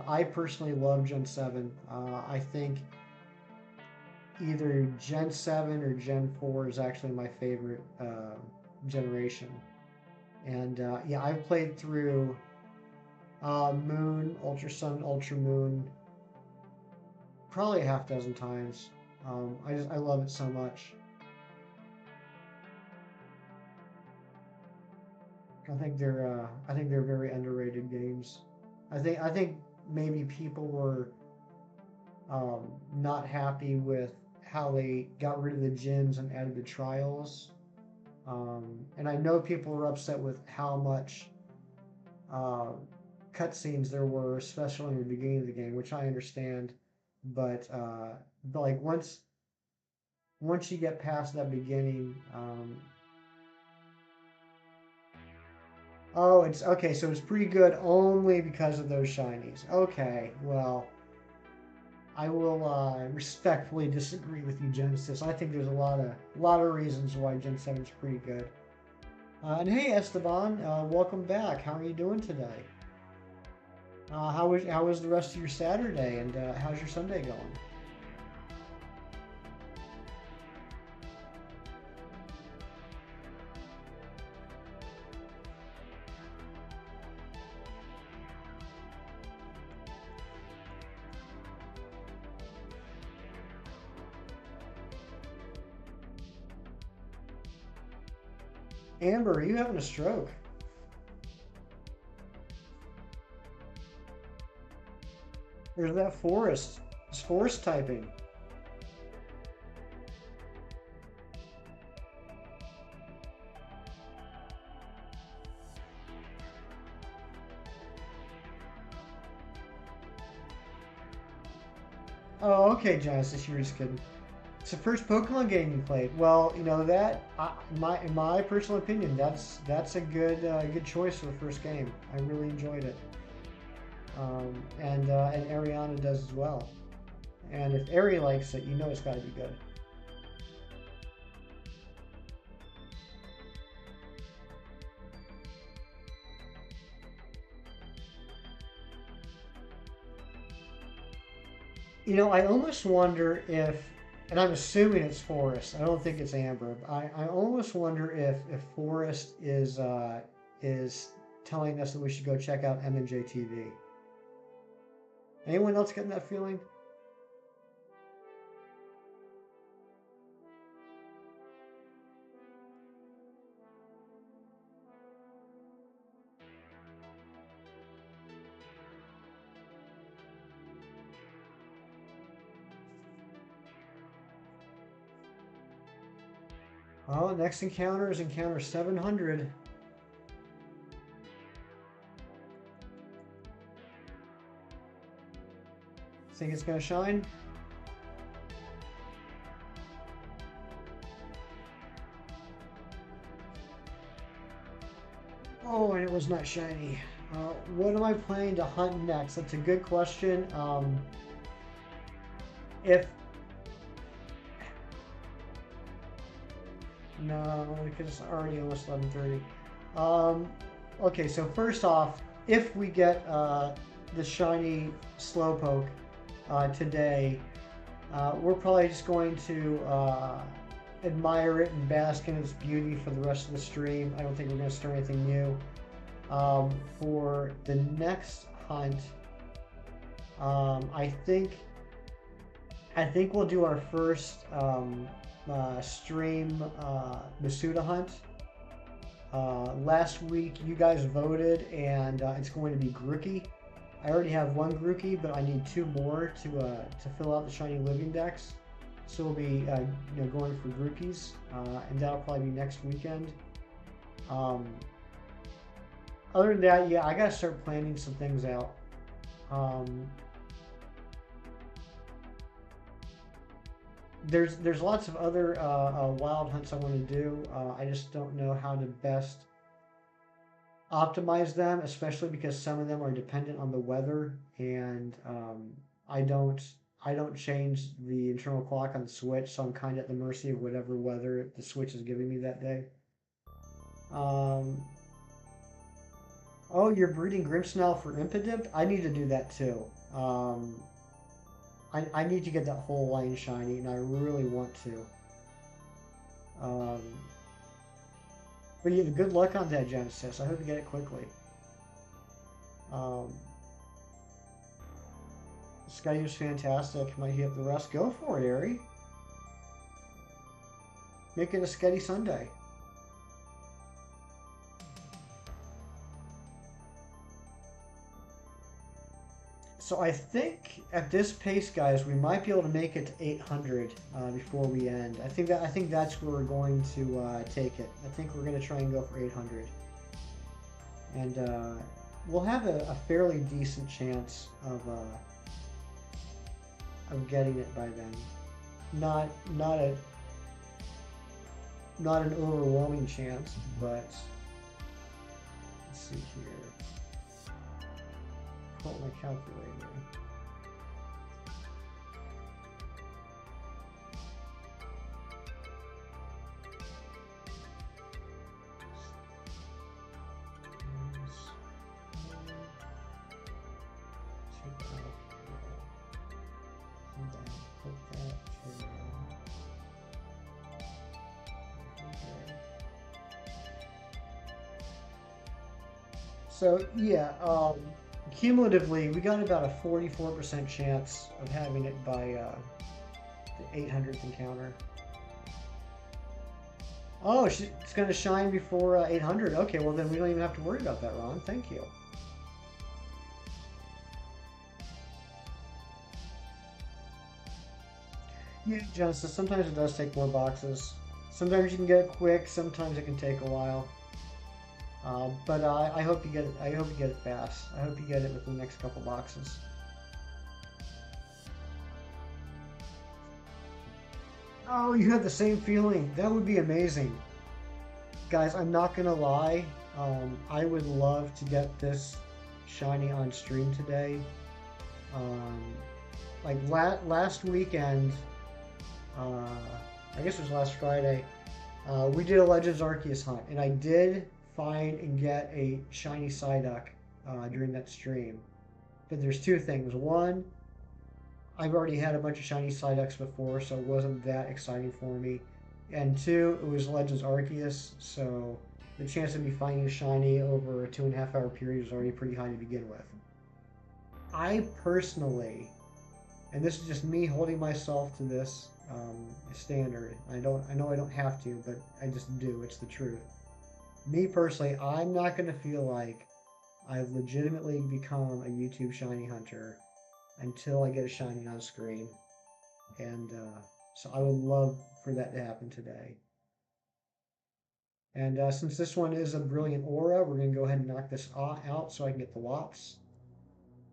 I personally love Gen 7. I think either Gen 7 or Gen 4 is actually my favorite generation. And yeah, I've played through Moon, Ultra Sun, Ultra Moon probably a half dozen times. I love it so much. I think they're very underrated games. I think maybe people were not happy with how they got rid of the gyms and added the trials. And I know people were upset with how much uh, cutscenes there were, especially in the beginning of the game, which I understand. But like once once you get past that beginning, oh, it's okay. So it's pretty good only because of those shinies. Okay, well, I will respectfully disagree with you, Genesis. I think there's a lot of reasons why Gen 7 is pretty good. And hey, Esteban, welcome back. How are you doing today? How was the rest of your Saturday, and how's your Sunday going? Amber, are you having a stroke? There's that Forest. It's Forest typing. Oh, okay, Genesis, you were just kidding. It's the first Pokemon game you played. Well, you know that, in my personal opinion, that's a good choice for the first game. I really enjoyed it, and Ariana does as well. And if Ari likes it, you know it's got to be good. You know, I almost wonder if, and I'm assuming it's Forest. I don't think it's Amber. But I almost wonder if Forest is telling us that we should go check out M&J TV. Anyone else getting that feeling? Oh, next encounter is encounter 700. Think it's gonna shine? Oh, and it was not shiny. What am I planning to hunt next? That's a good question. If No, because it's already almost 11:30. Um, okay, so first off, if we get the shiny Slowpoke today, we're probably just going to admire it and bask in its beauty for the rest of the stream. I don't think we're going to start anything new. For the next hunt, I think we'll do our first stream Masuda hunt. Last week you guys voted, and it's going to be Grookey. I already have one Grookey, but I need two more to fill out the shiny living dex. So we'll be going for Grookies, and that'll probably be next weekend. Um, Other than that, yeah, I gotta start planning some things out. Um, there's lots of other wild hunts I want to do. I just don't know how to best optimize them, especially because some of them are dependent on the weather, and I don't I don't change the internal clock on the Switch, so I'm kind of at the mercy of whatever weather the Switch is giving me that day. Um, oh, you're breeding Grimmsnarl for Impidimp? I need to do that too. I need to get that whole line shiny, and I really want to. Um, but yeah, good luck on that, Genesis. I hope you get it quickly. Um, Scuddy was fantastic. Might hit up the rest. Go for it, Ari. Make it a Scuddy Sunday. So I think at this pace, guys, we might be able to make it to 800 before we end. I think that's where we're going to take it. I think we're going to try and go for 800, and we'll have a fairly decent chance of getting it by then. Not a not an overwhelming chance, but let's see here. Pull out my calculator. So yeah, cumulatively, we got about a 44% chance of having it by the 800th encounter. Oh, it's going to shine before 800. Okay, well then we don't even have to worry about that, Ron. Thank you. Yeah, Genesis, sometimes it does take more boxes. Sometimes you can get it quick, sometimes it can take a while. But I hope you get it. I hope you get it fast. I hope you get it within the next couple boxes. Oh, you have the same feeling. That would be amazing, guys. I'm not gonna lie. I would love to get this shiny on stream today. Um, like last weekend, uh, I guess it was last Friday. We did a Legends Arceus hunt, and I did find and get a shiny Psyduck during that stream. But there's two things. One, I've already had a bunch of shiny Psyducks before, so it wasn't that exciting for me. And two, it was Legends Arceus, so the chance of me finding a shiny over a 2.5 hour period is already pretty high to begin with. I personally, and this is just me holding myself to this standard. I know I don't have to, but I just do. It's the truth. Me personally, I'm not going to feel like I've legitimately become a YouTube shiny hunter until I get a shiny on screen. And so I would love for that to happen today. And since this one is a brilliant aura, we're going to go ahead and knock this out so I can get the watts.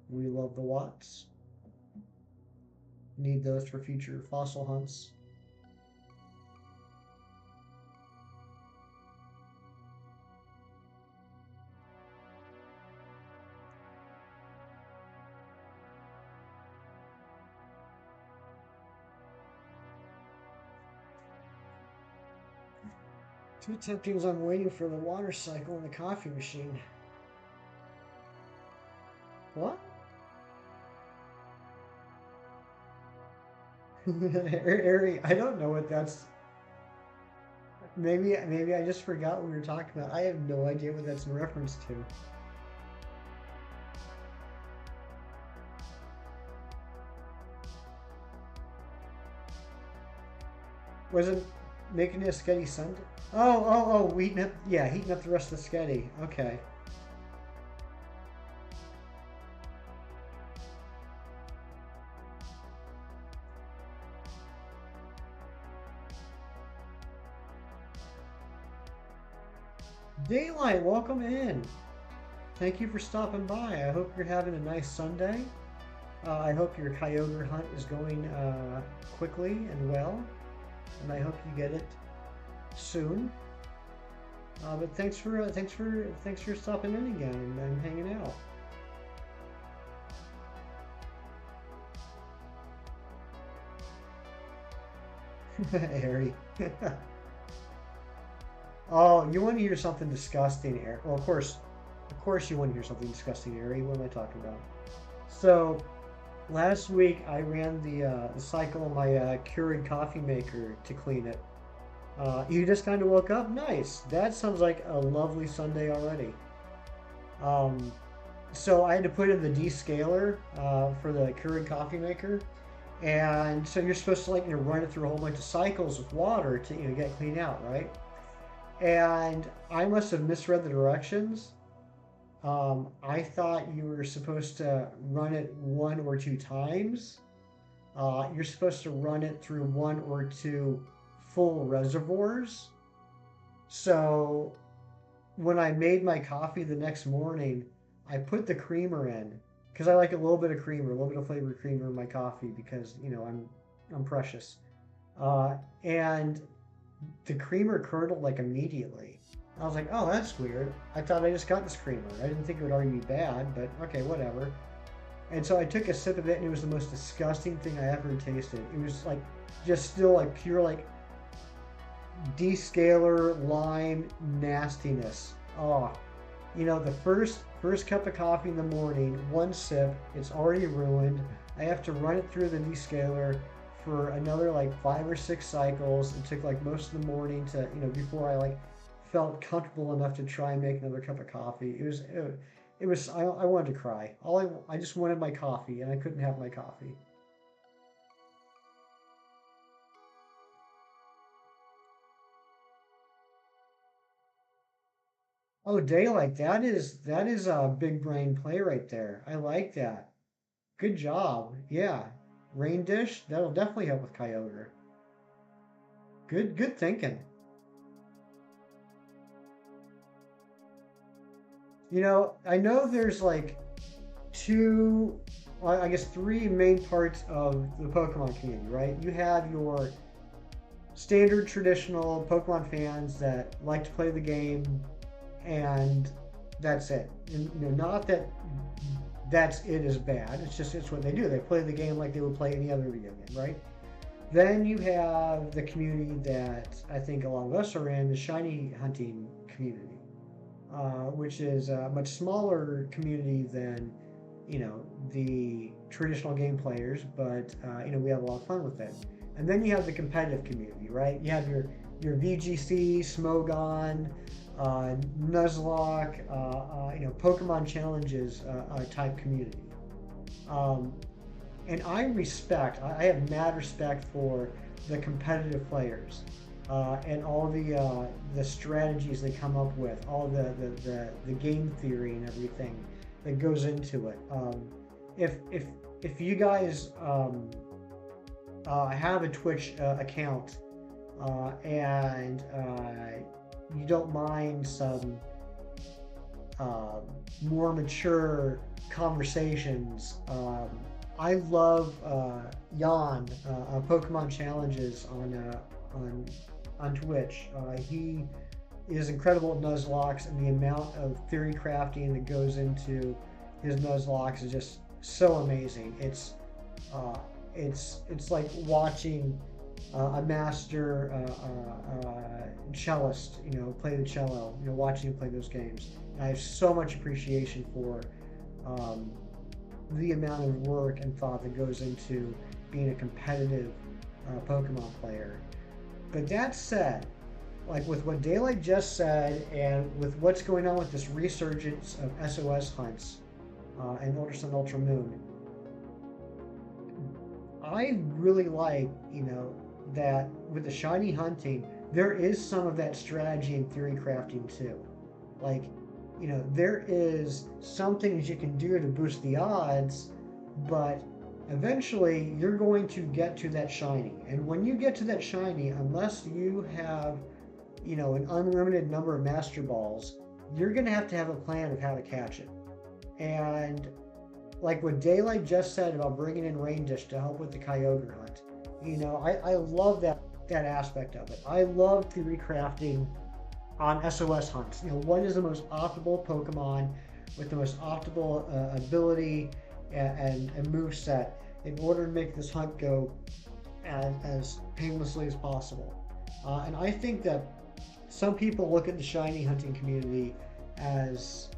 We love the watts. Need those for future fossil hunts. Too tempting as I'm waiting for the water cycle in the coffee machine. What? Ari, I don't know what that's. Maybe I just forgot what we were talking about. I have no idea what that's in reference to. Was it making a sketty Sunday? Oh, heating up. Yeah, heating up the rest of the sketty. Okay. Daylight, welcome in. Thank you for stopping by. I hope you're having a nice Sunday. I hope your Kyogre hunt is going quickly and well, and I hope you get it soon. But thanks for stopping in again and hanging out. Harry. Oh, you want to hear something disgusting, Harry? Well, of course, you want to hear something disgusting, Harry. What am I talking about? So, last week I ran the cycle on my Keurig coffee maker to clean it. You just kind of woke up? Nice. That sounds like a lovely Sunday already. Um, so I had to put in the descaler for the Keurig coffee maker. And so you're supposed to run it through a whole bunch of cycles with water to get cleaned out, right? And I must have misread the directions. I thought you were supposed to run it one or two times. You're supposed to run it through one or two full reservoirs. So when I made my coffee the next morning, I put the creamer in because I like a little bit of creamer, a little bit of flavored creamer in my coffee because I'm precious. And the creamer curdled like immediately. I was like, oh, that's weird. I thought I just got this creamer. I didn't think it would already be bad, but okay, whatever. And so I took a sip of it, and it was the most disgusting thing I ever tasted. It was like just still like pure like descaler lime nastiness. Oh, the first cup of coffee in the morning, one sip, it's already ruined. I have to run it through the descaler for another like 5 or 6 cycles. It took like most of the morning to before I like felt comfortable enough to try and make another cup of coffee. It was I wanted to cry. I just wanted my coffee, and I couldn't have my coffee. Oh, daylight. That is a big brain play right there. I like that. Good job. Yeah. Rain dish, that'll definitely help with Kyogre. Good thinking. I know there's like two, well, I guess three main parts of the Pokemon community, right? You have your standard traditional Pokemon fans that like to play the game, and that's it. And, not that that's it is bad. It's what they do. They play the game like they would play any other video game, right? Then you have the community that I think a lot of us are in, the shiny hunting community, which is a much smaller community than the traditional game players, but we have a lot of fun with it. And then you have the competitive community, right? You have your VGC, Smogon, Nuzlocke, Pokemon challenges type community. Um, and I have mad respect for the competitive players, and all the strategies they come up with, all the game theory and everything that goes into it. If you guys have a Twitch account, and you don't mind some uh, more mature conversations. I love Jan, Pokemon Challenges on Twitch. He is incredible at Nuzlocke, and the amount of theory crafting that goes into his Nuzlocke is just so amazing. Uh, it's like watching a master cellist, play the cello. Watching him play those games. And I have so much appreciation for um, the amount of work and thought that goes into being a competitive Pokemon player. But that said, like with what Daylight just said, and with what's going on with this resurgence of SOS hunts and Ultra Sun, Ultra Moon, I really like, that with the shiny hunting, there is some of that strategy and theory crafting too. Like, there is some things you can do to boost the odds, but eventually you're going to get to that shiny. And when you get to that shiny, unless you have, an unlimited number of Master Balls, you're going to have a plan of how to catch it. And like what Daylight just said about bringing in Rain Dish to help with the Kyogre hunt, I love that aspect of it. I love theory crafting on SOS hunts. What is the most optimal Pokemon with the most optimal ability and move set in order to make this hunt go as painlessly as possible. And I think that some people look at the shiny hunting community as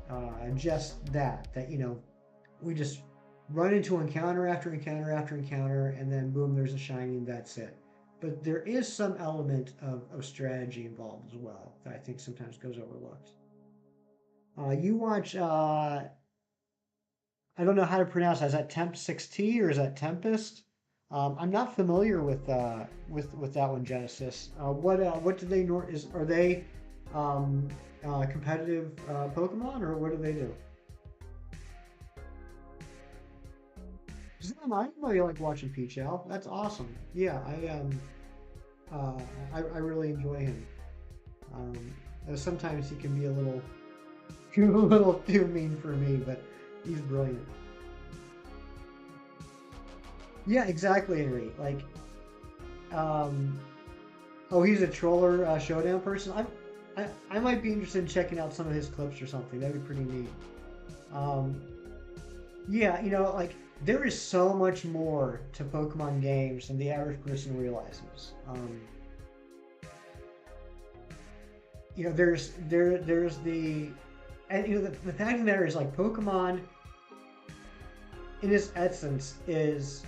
just that we just run into encounter after encounter after encounter, and then boom, there's a shiny, and that's it. But there is some element of strategy involved as well that I think sometimes goes overlooked. You watch, I don't know how to pronounce that. Is that Temp 6T or is that Tempest? I'm not familiar with that one, Genesis. What do they are they competitive Pokemon, or what do they do? I know you like watching Peach Owl. That's awesome. Yeah, I really enjoy him. Sometimes he can be a little a little too mean for me, but he's brilliant. Yeah, exactly, Henry. Like, um, Oh, he's a Troller Showdown person. I might be interested in checking out some of his clips or something. That'd be pretty neat. Um, yeah, like there is so much more to Pokemon games than the average person realizes. There's the and the fact of the matter is like Pokemon in its essence is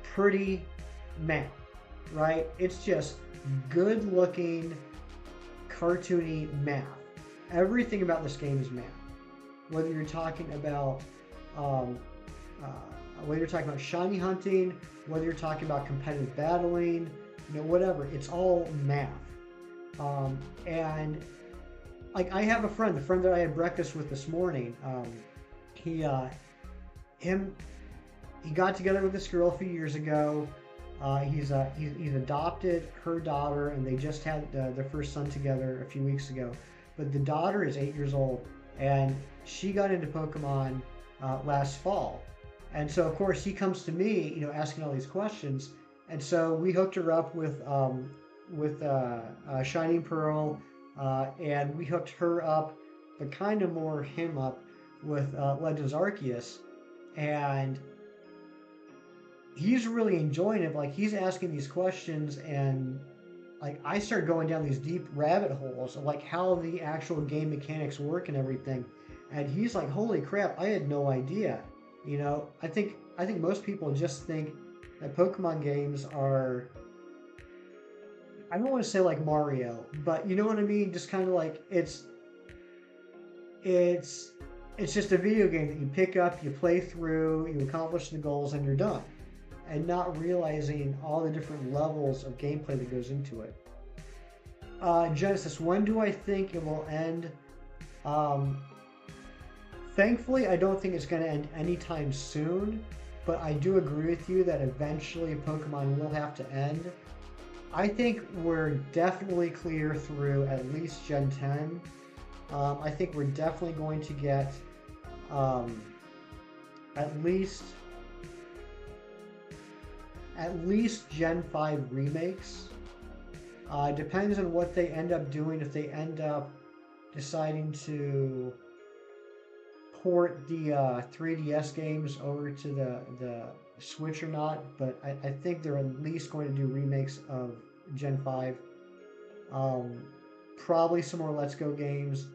pretty meh, right? It's just good looking, cartoony math. Everything about this game is math. Whether you're talking about um, uh, whether you're talking about shiny hunting, whether you're talking about competitive battling, whatever, it's all math. And like I have a friend, the friend that I had breakfast with this morning. He him he got together with this girl a few years ago. He's adopted her daughter, and they just had their first son together a few weeks ago. But the daughter is 8 years old, and she got into Pokemon last fall. And so, of course, he comes to me, asking all these questions. And so we hooked her up with Shining Pearl, and we hooked her up, but kind of more him up with Legends Arceus, and he's really enjoying it. Like he's asking these questions, and like I start going down these deep rabbit holes of like how the actual game mechanics work and everything. And he's like, "Holy crap! I had no idea." I think most people just think that Pokemon games are. I don't want to say like Mario, but you know what I mean. Just kind of like it's it's just a video game that you pick up, you play through, you accomplish the goals, and you're done. And not realizing all the different levels of gameplay that goes into it. Genesis, when do I think it will end? Thankfully, I don't think it's going to end anytime soon, but I do agree with you that eventually Pokemon will have to end. I think we're definitely clear through at least Gen 10. I think we're definitely going to get at least Gen 5 remakes. Depends on what they end up doing, if they end up deciding to port the 3DS games over to the Switch or not, but I think they're at least going to do remakes of Gen 5. Probably some more Let's Go games.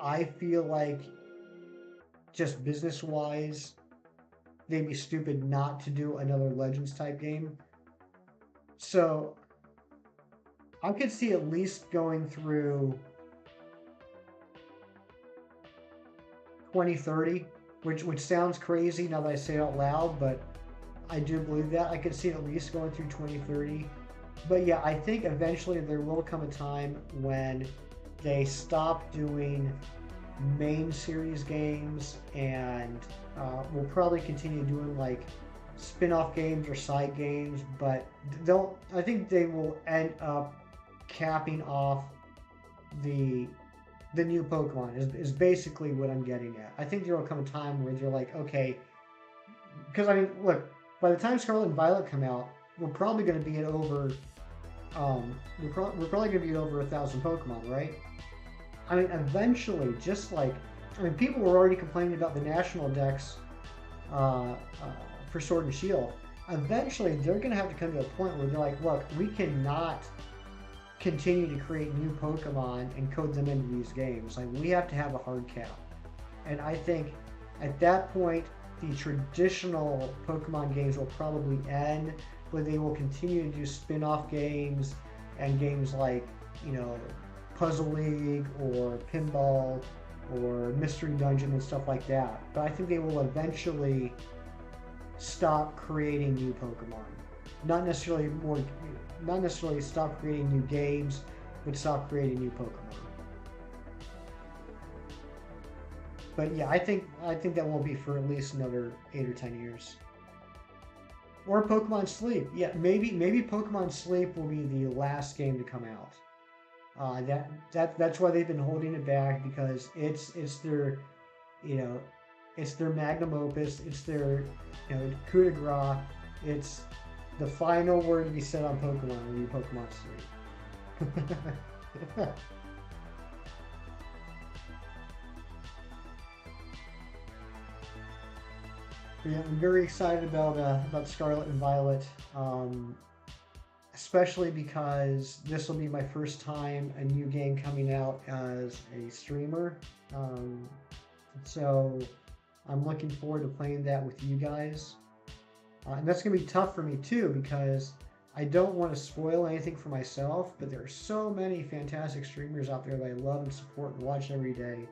I feel like just business-wise, they'd be stupid not to do another Legends type game. So I could see at least going through 2030, which sounds crazy now that I say it out loud, but I do believe that. I could see it at least going through 2030. But yeah, I think eventually there will come a time when they stop doing main series games, and we'll probably continue doing like spin-off games or side games, but I think they will end up capping off the new Pokemon is basically what I'm getting at. I think there will come a time where they're like, okay, because I mean, look, by the time Scarlet and Violet come out, we're probably going to be at over, we're probably going to be at over 1,000 Pokemon, right? I mean, eventually, people were already complaining about the national decks for Sword and Shield. Eventually, they're going to have to come to a point where they're like, look, we cannot continue to create new Pokemon and code them into these games. Like, we have to have a hard cap. And I think at that point, the traditional Pokemon games will probably end, but they will continue to do spin-off games and games like, Puzzle League or Pinball or Mystery Dungeon and stuff like that. But I think they will eventually stop creating new Pokemon. Not necessarily stop creating new games, but stop creating new Pokemon. But yeah, I think that won't be for at least another 8 or 10 years. Or Pokemon Sleep. Yeah, maybe Pokemon Sleep will be the last game to come out. That's why they've been holding it back, because it's their it's their magnum opus, it's their coup de grace, it's the final word to be said on Pokemon will be Pokemon Sleep. Yeah, I'm very excited about Scarlet and Violet, um, especially because this will be my first time a new game coming out as a streamer. Um, so I'm looking forward to playing that with you guys. And that's going to be tough for me too because I don't want to spoil anything for myself, but there are so many fantastic streamers out there that I love and support and watch every day.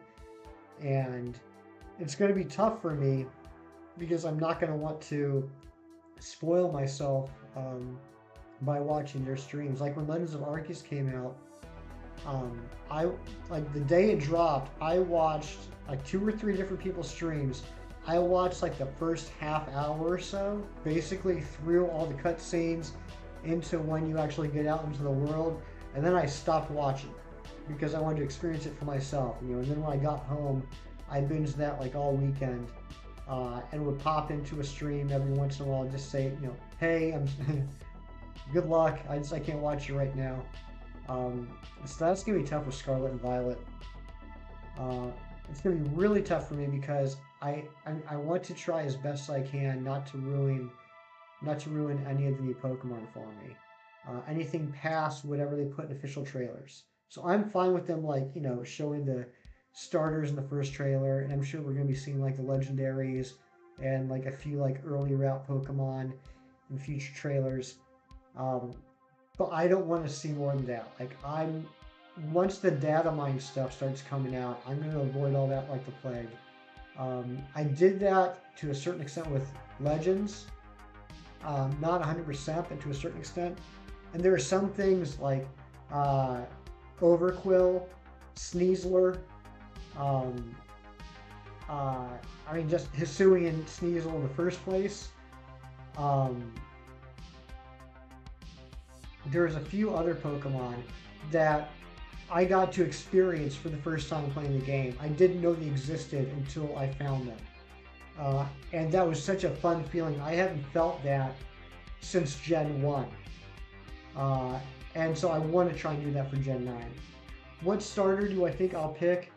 And it's going to be tough for me because I'm not going to want to spoil myself by watching their streams. Like when Legends of Arceus came out, I like the day it dropped, I watched like two or three different people's streams. I watched like the first half hour or so, basically through all the cutscenes into when you actually get out into the world, and then I stopped watching because I wanted to experience it for myself. And then when I got home, I binged that like all weekend, and would pop into a stream every once in a while and just say, hey, I'm good luck. I can't watch you right now. So that's gonna be tough with Scarlet and Violet. Uh, it's gonna be really tough for me because I want to try as best I can not to ruin any of the new Pokemon for me. Anything past whatever they put in official trailers. So I'm fine with them like showing the starters in the first trailer, and I'm sure we're gonna be seeing like the legendaries and like a few like early route Pokemon in future trailers. Um, but I don't want to see more than that. Like once the data mine stuff starts coming out, I'm going to avoid all that like the plague. I did that to a certain extent with Legends, not 100%, but to a certain extent. And there are some things like uh, Overquill, Sneasler, um, uh, just Hisui and Sneasel in the first place. Um, there's a few other Pokemon that I got to experience for the first time playing the game. I didn't know they existed until I found them. And that was such a fun feeling. I haven't felt that since Gen 1. And so I want to try and do that for Gen 9. What starter do I think I'll pick?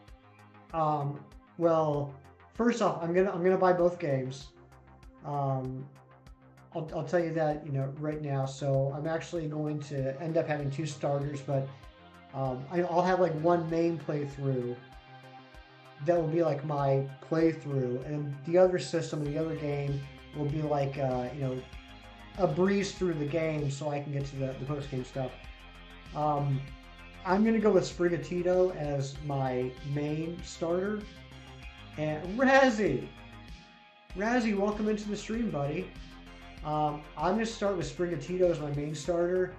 Well, first off, I'm gonna buy both games. Um, I'll tell you that right now. So I'm actually going to end up having two starters, but I'll have like one main playthrough that will be like my playthrough, and the other system, the other game will be like a breeze through the game, so I can get to the post game stuff. Um, I'm gonna go with Sprigatito as my main starter, and Razzie, welcome into the stream, buddy. I'm gonna start with Sprigatito as my main starter,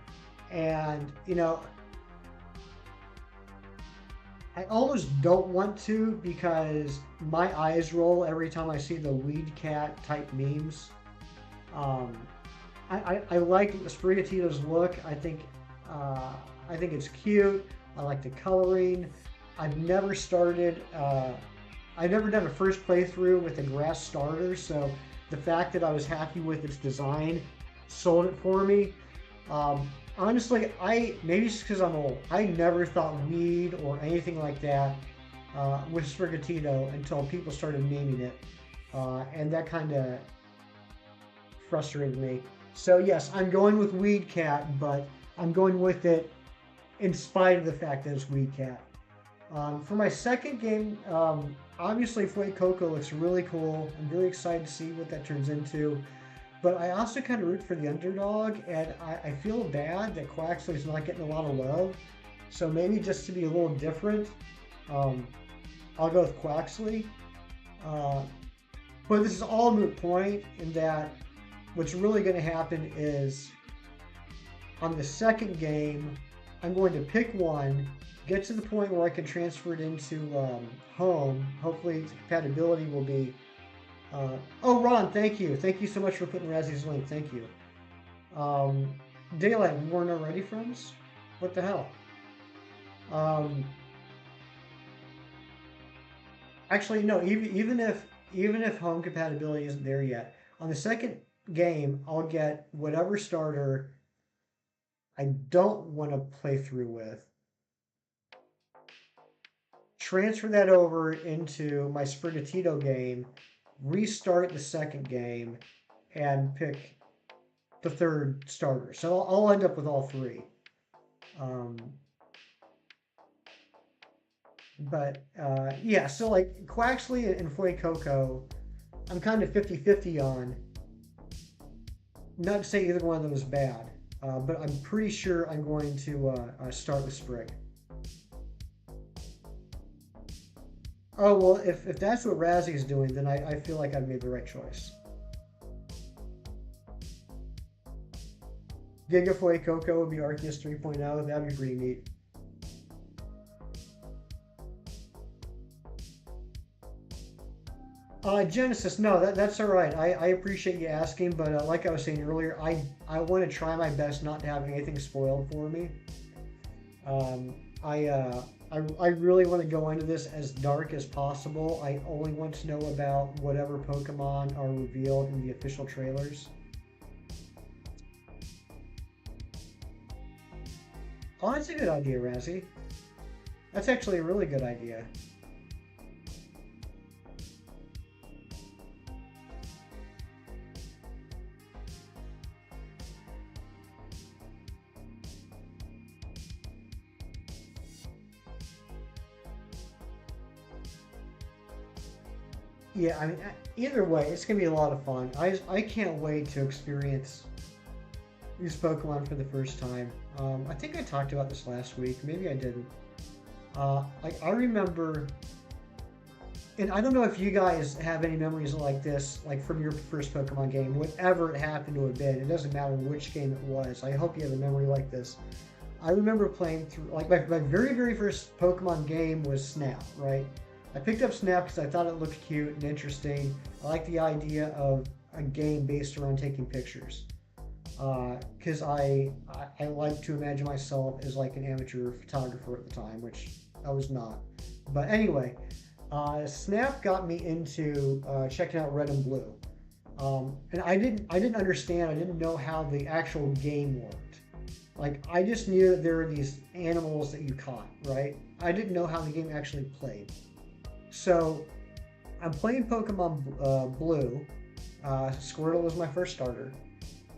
and I almost don't want to because my eyes roll every time I see the weed cat type memes. Um, I like Sprigatito's look. I think it's cute. I like the coloring. I've never started. I've never done a first playthrough with a grass starter, so the fact that I was happy with its design sold it for me. Honestly, maybe it's because I'm old. I never thought weed or anything like that with Sprigatito until people started naming it, and that kind of frustrated me. So yes, I'm going with Weed Cat, but I'm going with it in spite of the fact that it's Weed Cat. For my second game, obviously Fuecoco looks really cool. I'm very excited to see what that turns into. But I also kind of root for the underdog, and I feel bad that Quaxley's not getting a lot of love. So maybe just to be a little different, I'll go with Quaxley. But this is all a moot point in that what's really going to happen is on the second game, I'm going to pick one, get to the point where I can transfer it into home. Hopefully, compatibility will be. Oh, Ron, thank you. Thank you so much for putting Razzie's link. Thank you. Daylight, we weren't already friends? What the hell? Actually, no. Even if home compatibility isn't there yet, on the second game, I'll get whatever starter I don't want to play through with, transfer that over into my Sprigatito game, restart the second game, and pick the third starter. So I'll end up with all three. Um, but yeah, so like Quaxley and Fuecoco, I'm kind of 50-50 on. Not to say either one of them is bad, but I'm pretty sure I'm going to start with Sprig. Oh, well, if that's what Razzie is doing, then I feel like I've made the right choice. Gigafoy Coco would be Arceus 3.0. That'd be pretty neat. Genesis, no, that's all right. I appreciate you asking, but like I was saying earlier, I want to try my best not to have anything spoiled for me. Um, I really want to go into this as dark as possible. I only want to know about whatever Pokemon are revealed in the official trailers. Oh, that's a good idea, Razzie. That's actually a really good idea. Yeah, I mean, either way, it's gonna be a lot of fun. I can't wait to experience these Pokemon for the first time. I think I talked about this last week. Maybe I didn't. Like I remember, and I don't know if you guys have any memories like this, like from your first Pokemon game, whatever it happened to have been. It doesn't matter which game it was. I hope you have a memory like this. I remember playing through, like my very first Pokemon game was Snap, right? I picked up Snap because I thought it looked cute and interesting. I like the idea of a game based around taking pictures. Because I like to imagine myself as like an amateur photographer at the time, which I was not. But anyway, Snap got me into checking out Red and Blue, and I didn't understand. I didn't know how the actual game worked. Like I just knew that there were these animals that you caught, right? I didn't know how the game actually played. So I'm playing Pokemon Blue. Squirtle was my first starter,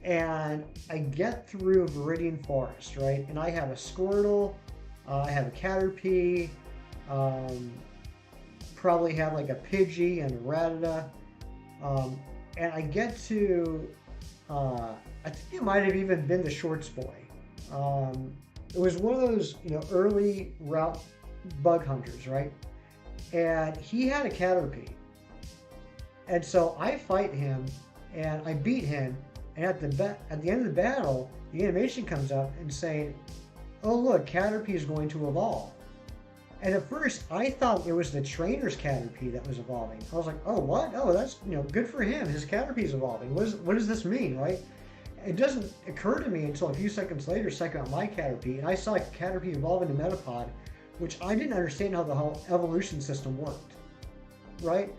and I get through Viridian Forest, right? And I have a Squirtle, I have a Caterpie, um, probably have like a Pidgey and a Rattata, and I get to, I think it might have even been the Shorts Boy. Um, it was one of those, early route bug hunters, right? And he had a Caterpie, and so I fight him, and I beat him, and at the end of the battle, the animation comes up and saying, "Oh look, Caterpie is going to evolve." And at first, I thought it was the trainer's Caterpie that was evolving. I was like, "Oh what? Oh that's good for him. His Caterpie is evolving. What does this mean, right?" It doesn't occur to me until a few seconds later, checking out my Caterpie, and I saw Caterpie evolve into Metapod, which I didn't understand how the whole evolution system worked, right?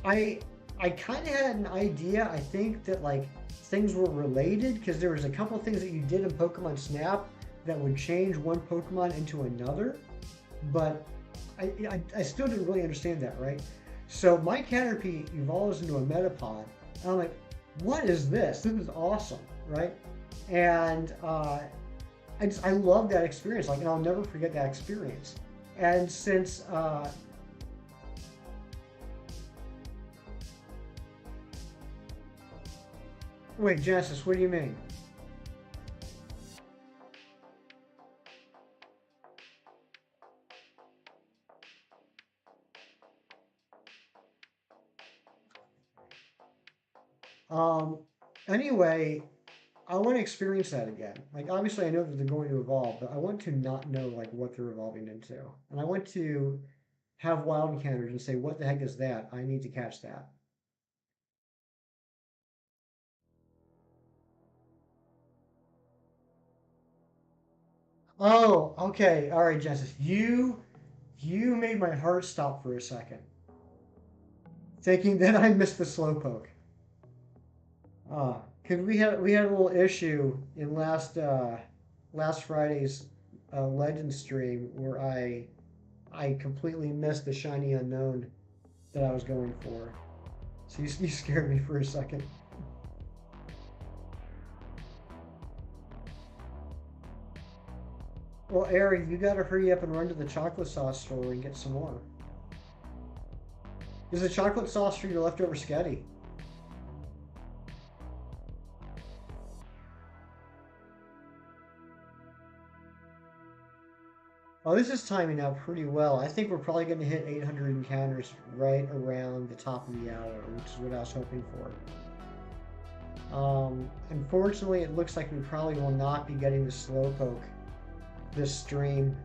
I I kind of had an idea. I think that like things were related because there was a couple things that you did in Pokemon Snap that would change one Pokemon into another, but I still didn't really understand that, right? So my Caterpie evolves into a Metapod, and I'm like, what is this? This is awesome, right? And I love that experience. Like, and I'll never forget that experience. And since wait, Genesis, what do you mean? Um, anyway, I want to experience that again. Like, obviously, I know that they're going to evolve, but I want to not know like what they're evolving into, and I want to have wild encounters and say, "What the heck is that? I need to catch that." Oh, okay, all right, Genesis, you made my heart stop for a second, thinking that I missed the slowpoke. Cause we had a little issue in last Friday's Legend stream where I completely missed the shiny unknown that I was going for. So you scared me for a second. Well, Ari, you gotta hurry up and run to the chocolate sauce store and get some more. Is the chocolate sauce for your leftover sketty? Oh, this is timing out pretty well. I think we're probably going to hit 800 encounters right around the top of the hour, which is what I was hoping for. Unfortunately, it looks like we probably will not be getting the Slowpoke this stream,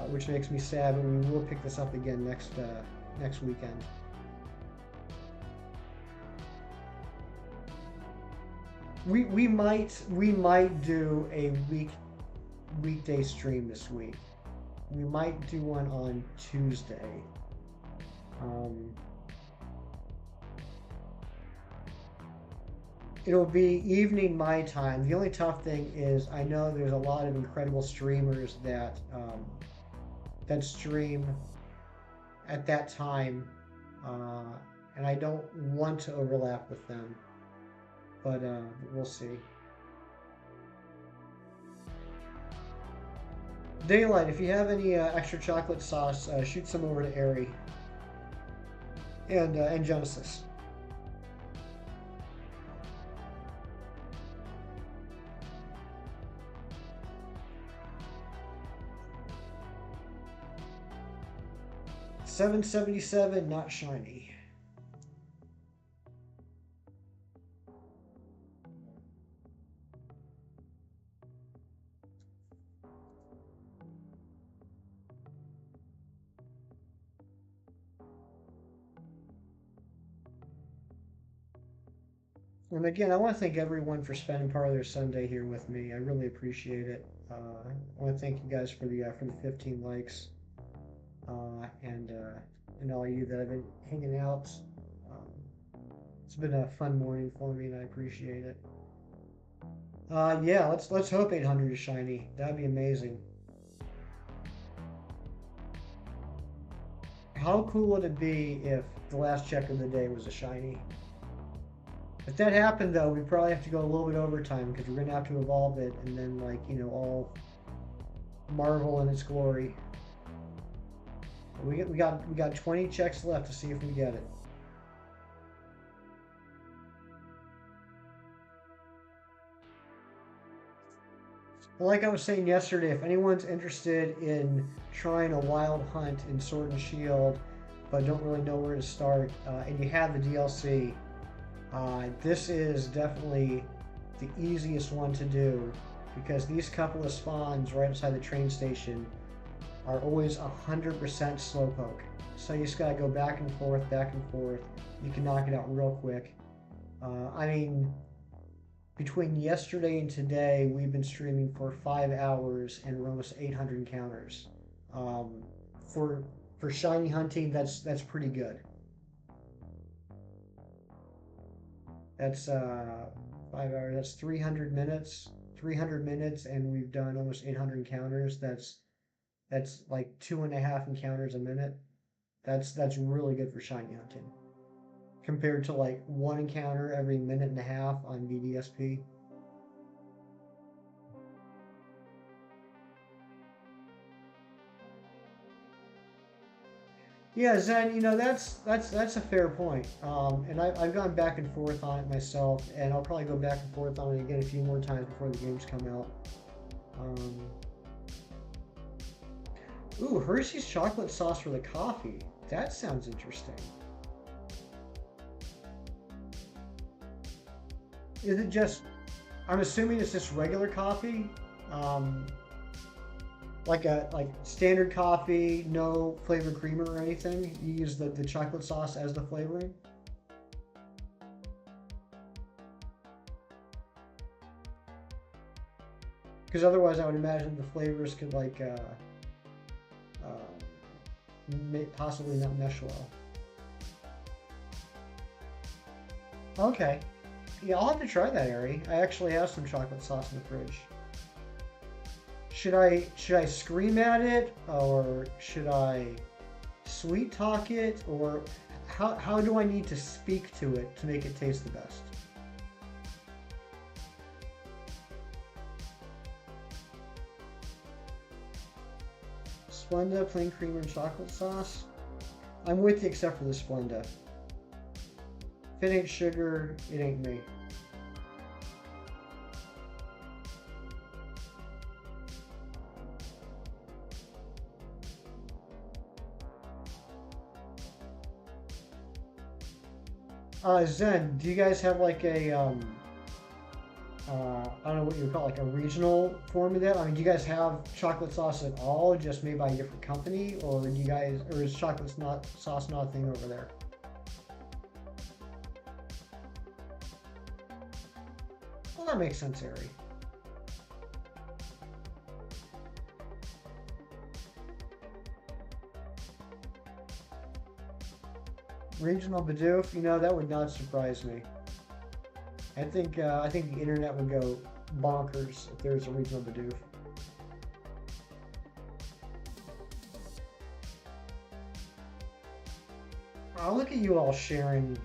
which makes me sad, but we will pick this up again next weekend. We might do a weekday stream this week. We might do one on Tuesday. It'll be evening my time. The only tough thing is I know there's a lot of incredible streamers that stream at that time, and I don't want to overlap with them. But we'll see. Daylight, if you have any extra chocolate sauce, shoot some over to Ari and Genesis. $7.77, not shiny. And again, I want to thank everyone for spending part of their Sunday here with me. I really appreciate it. I want to thank you guys for the 15 likes, and all you that have been hanging out. It's been a fun morning for me, and I appreciate it. Yeah, let's hope 800 is shiny. That'd be amazing. How cool would it be if the last check of the day was a shiny? If that happened, though, we probably have to go a little bit overtime because we're gonna have to evolve it and then, like, you know, all marvel in its glory. We got 20 checks left to see if we get it. Well, like I was saying yesterday, if anyone's interested in trying a wild hunt in Sword and Shield, but don't really know where to start, and you have the DLC, this is definitely the easiest one to do because these couple of spawns right outside the train station are always 100% Slowpoke. So you just gotta go back and forth, back and forth. You can knock it out real quick. I mean, between yesterday and today, we've been streaming for 5 hours and we're almost 800 encounters. For shiny hunting, that's pretty good. That's 5 hours. That's 300 minutes. 300 minutes, and we've done almost 800 encounters. That's like 2.5 encounters a minute. That's really good for shiny hunting. Compared to like 1 encounter every minute and a half on BDSP. Yeah, Zen, you know, that's a fair point. And I've gone back and forth on it myself, and I'll probably go back and forth on it again a few more times before the games come out. Ooh, Hershey's chocolate sauce for the coffee. That sounds interesting. Is it just, I'm assuming it's just regular coffee? Like standard coffee, no flavored creamer or anything? You use the chocolate sauce as the flavoring? Because otherwise I would imagine the flavors could like possibly not mesh well. Okay. Yeah, I'll have to try that, Ari. I actually have some chocolate sauce in the fridge. should I scream at it, or should I sweet talk it, or how do I need to speak to it to make it taste the best? Splenda, plain cream and chocolate sauce. I'm with you except for the Splenda. If it ain't sugar, it ain't me. Zen, do you guys have like a I don't know what you would call it, like a regional form of that? I mean, do you guys have chocolate sauce at all, just made by a different company, or do you guys, or is sauce not a thing over there? Well, that makes sense, Harry. Regional Bidoof, that would not surprise me. I think the internet would go bonkers if there's a regional Bidoof. Oh, look at you all sharing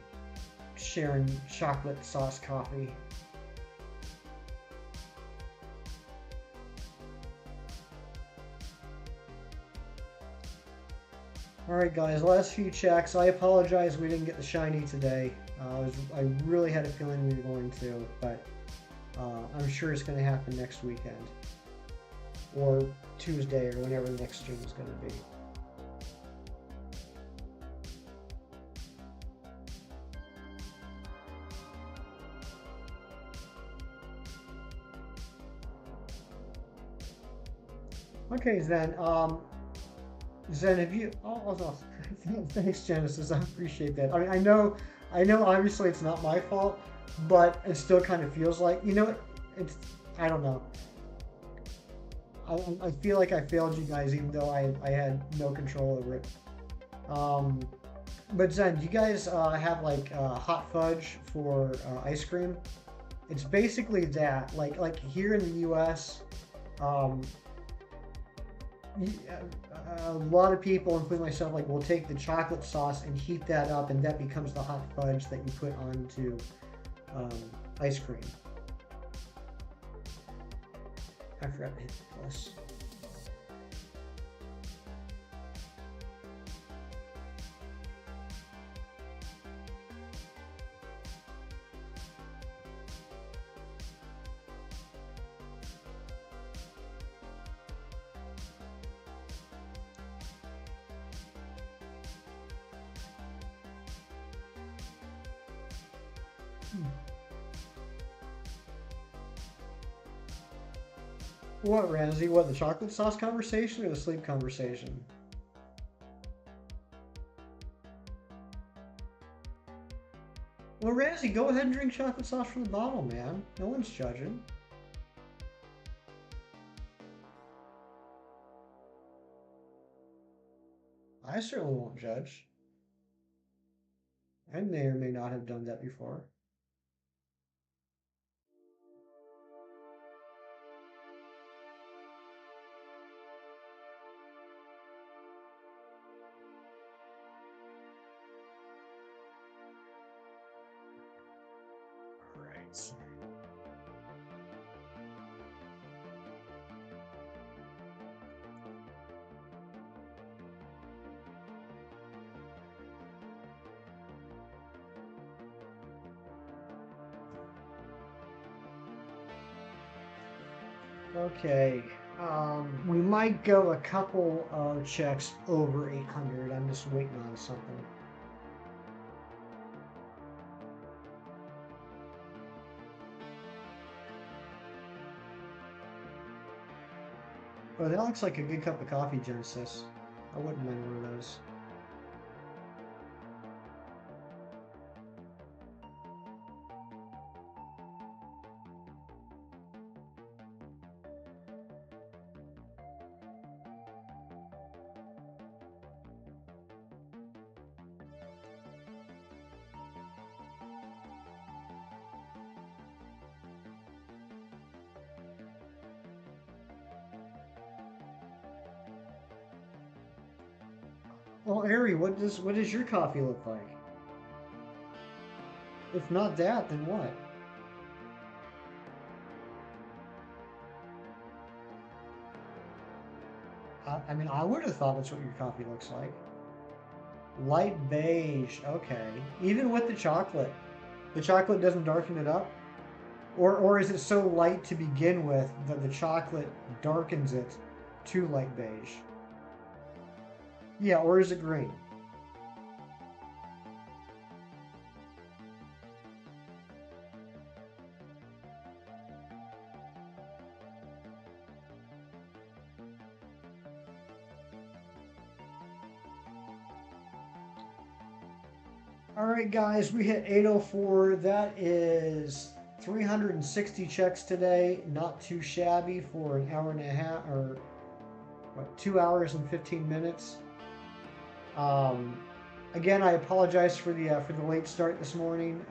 chocolate sauce coffee. Alright guys, last few checks. I apologize we didn't get the shiny today. I really had a feeling we were going to, but I'm sure it's going to happen next weekend. Or Tuesday, or whenever the next stream is going to be. Okay, Zen, have you? Oh, thanks, Genesis. I appreciate that. I mean, I know. Obviously, it's not my fault, but it still kind of feels like, it's. I don't know. I feel like I failed you guys, even though I had no control over it. Um, but Zen, do you guys have like hot fudge for ice cream? It's basically that. Like here in the U.S. Um, a lot of people, including myself, like will take the chocolate sauce and heat that up, and that becomes the hot fudge that you put onto um, ice cream. I forgot to hit the plus. What, Ramsey? What, the chocolate sauce conversation or the sleep conversation? Well, Ramsey, go ahead and drink chocolate sauce from the bottle, man. No one's judging. I certainly won't judge. I may or may not have done that before. Right. Okay. We might go a couple of checks over 800. I'm just waiting on something. Oh, that looks like a good cup of coffee, Genesis. I wouldn't mind one of those. Well, Ari, what does your coffee look like? If not that, then what? I mean, I would have thought that's what your coffee looks like. Light beige. Okay. Even with the chocolate doesn't darken it up, or is it so light to begin with that the chocolate darkens it to light beige? Yeah, or is it green? All right, guys, we hit 8:04. That is 360 checks today. Not too shabby for an hour and a half, or what, 2 hours and 15 minutes. Um, Again, I apologize for the late start this morning.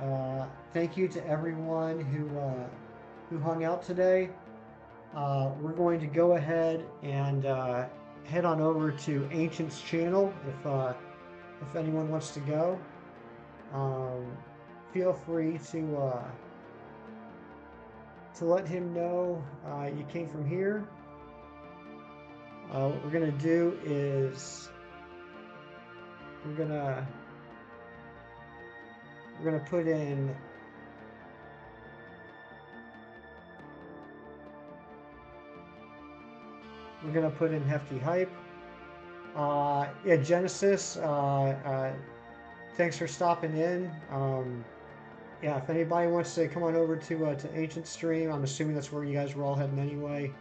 Thank you to everyone who hung out today. We're going to go ahead and head on over to Ancient's channel if anyone wants to go. Um, Feel free to let him know you came from here. What we're gonna do is we're gonna we're gonna put in hefty hype. Yeah, Genesis. Thanks for stopping in. Yeah, if anybody wants to come on over to Ancient Stream, I'm assuming that's where you guys were all heading anyway.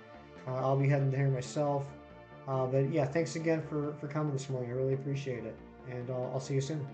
I'll be heading there myself. But yeah, thanks again for coming this morning. I really appreciate it, and I'll see you soon.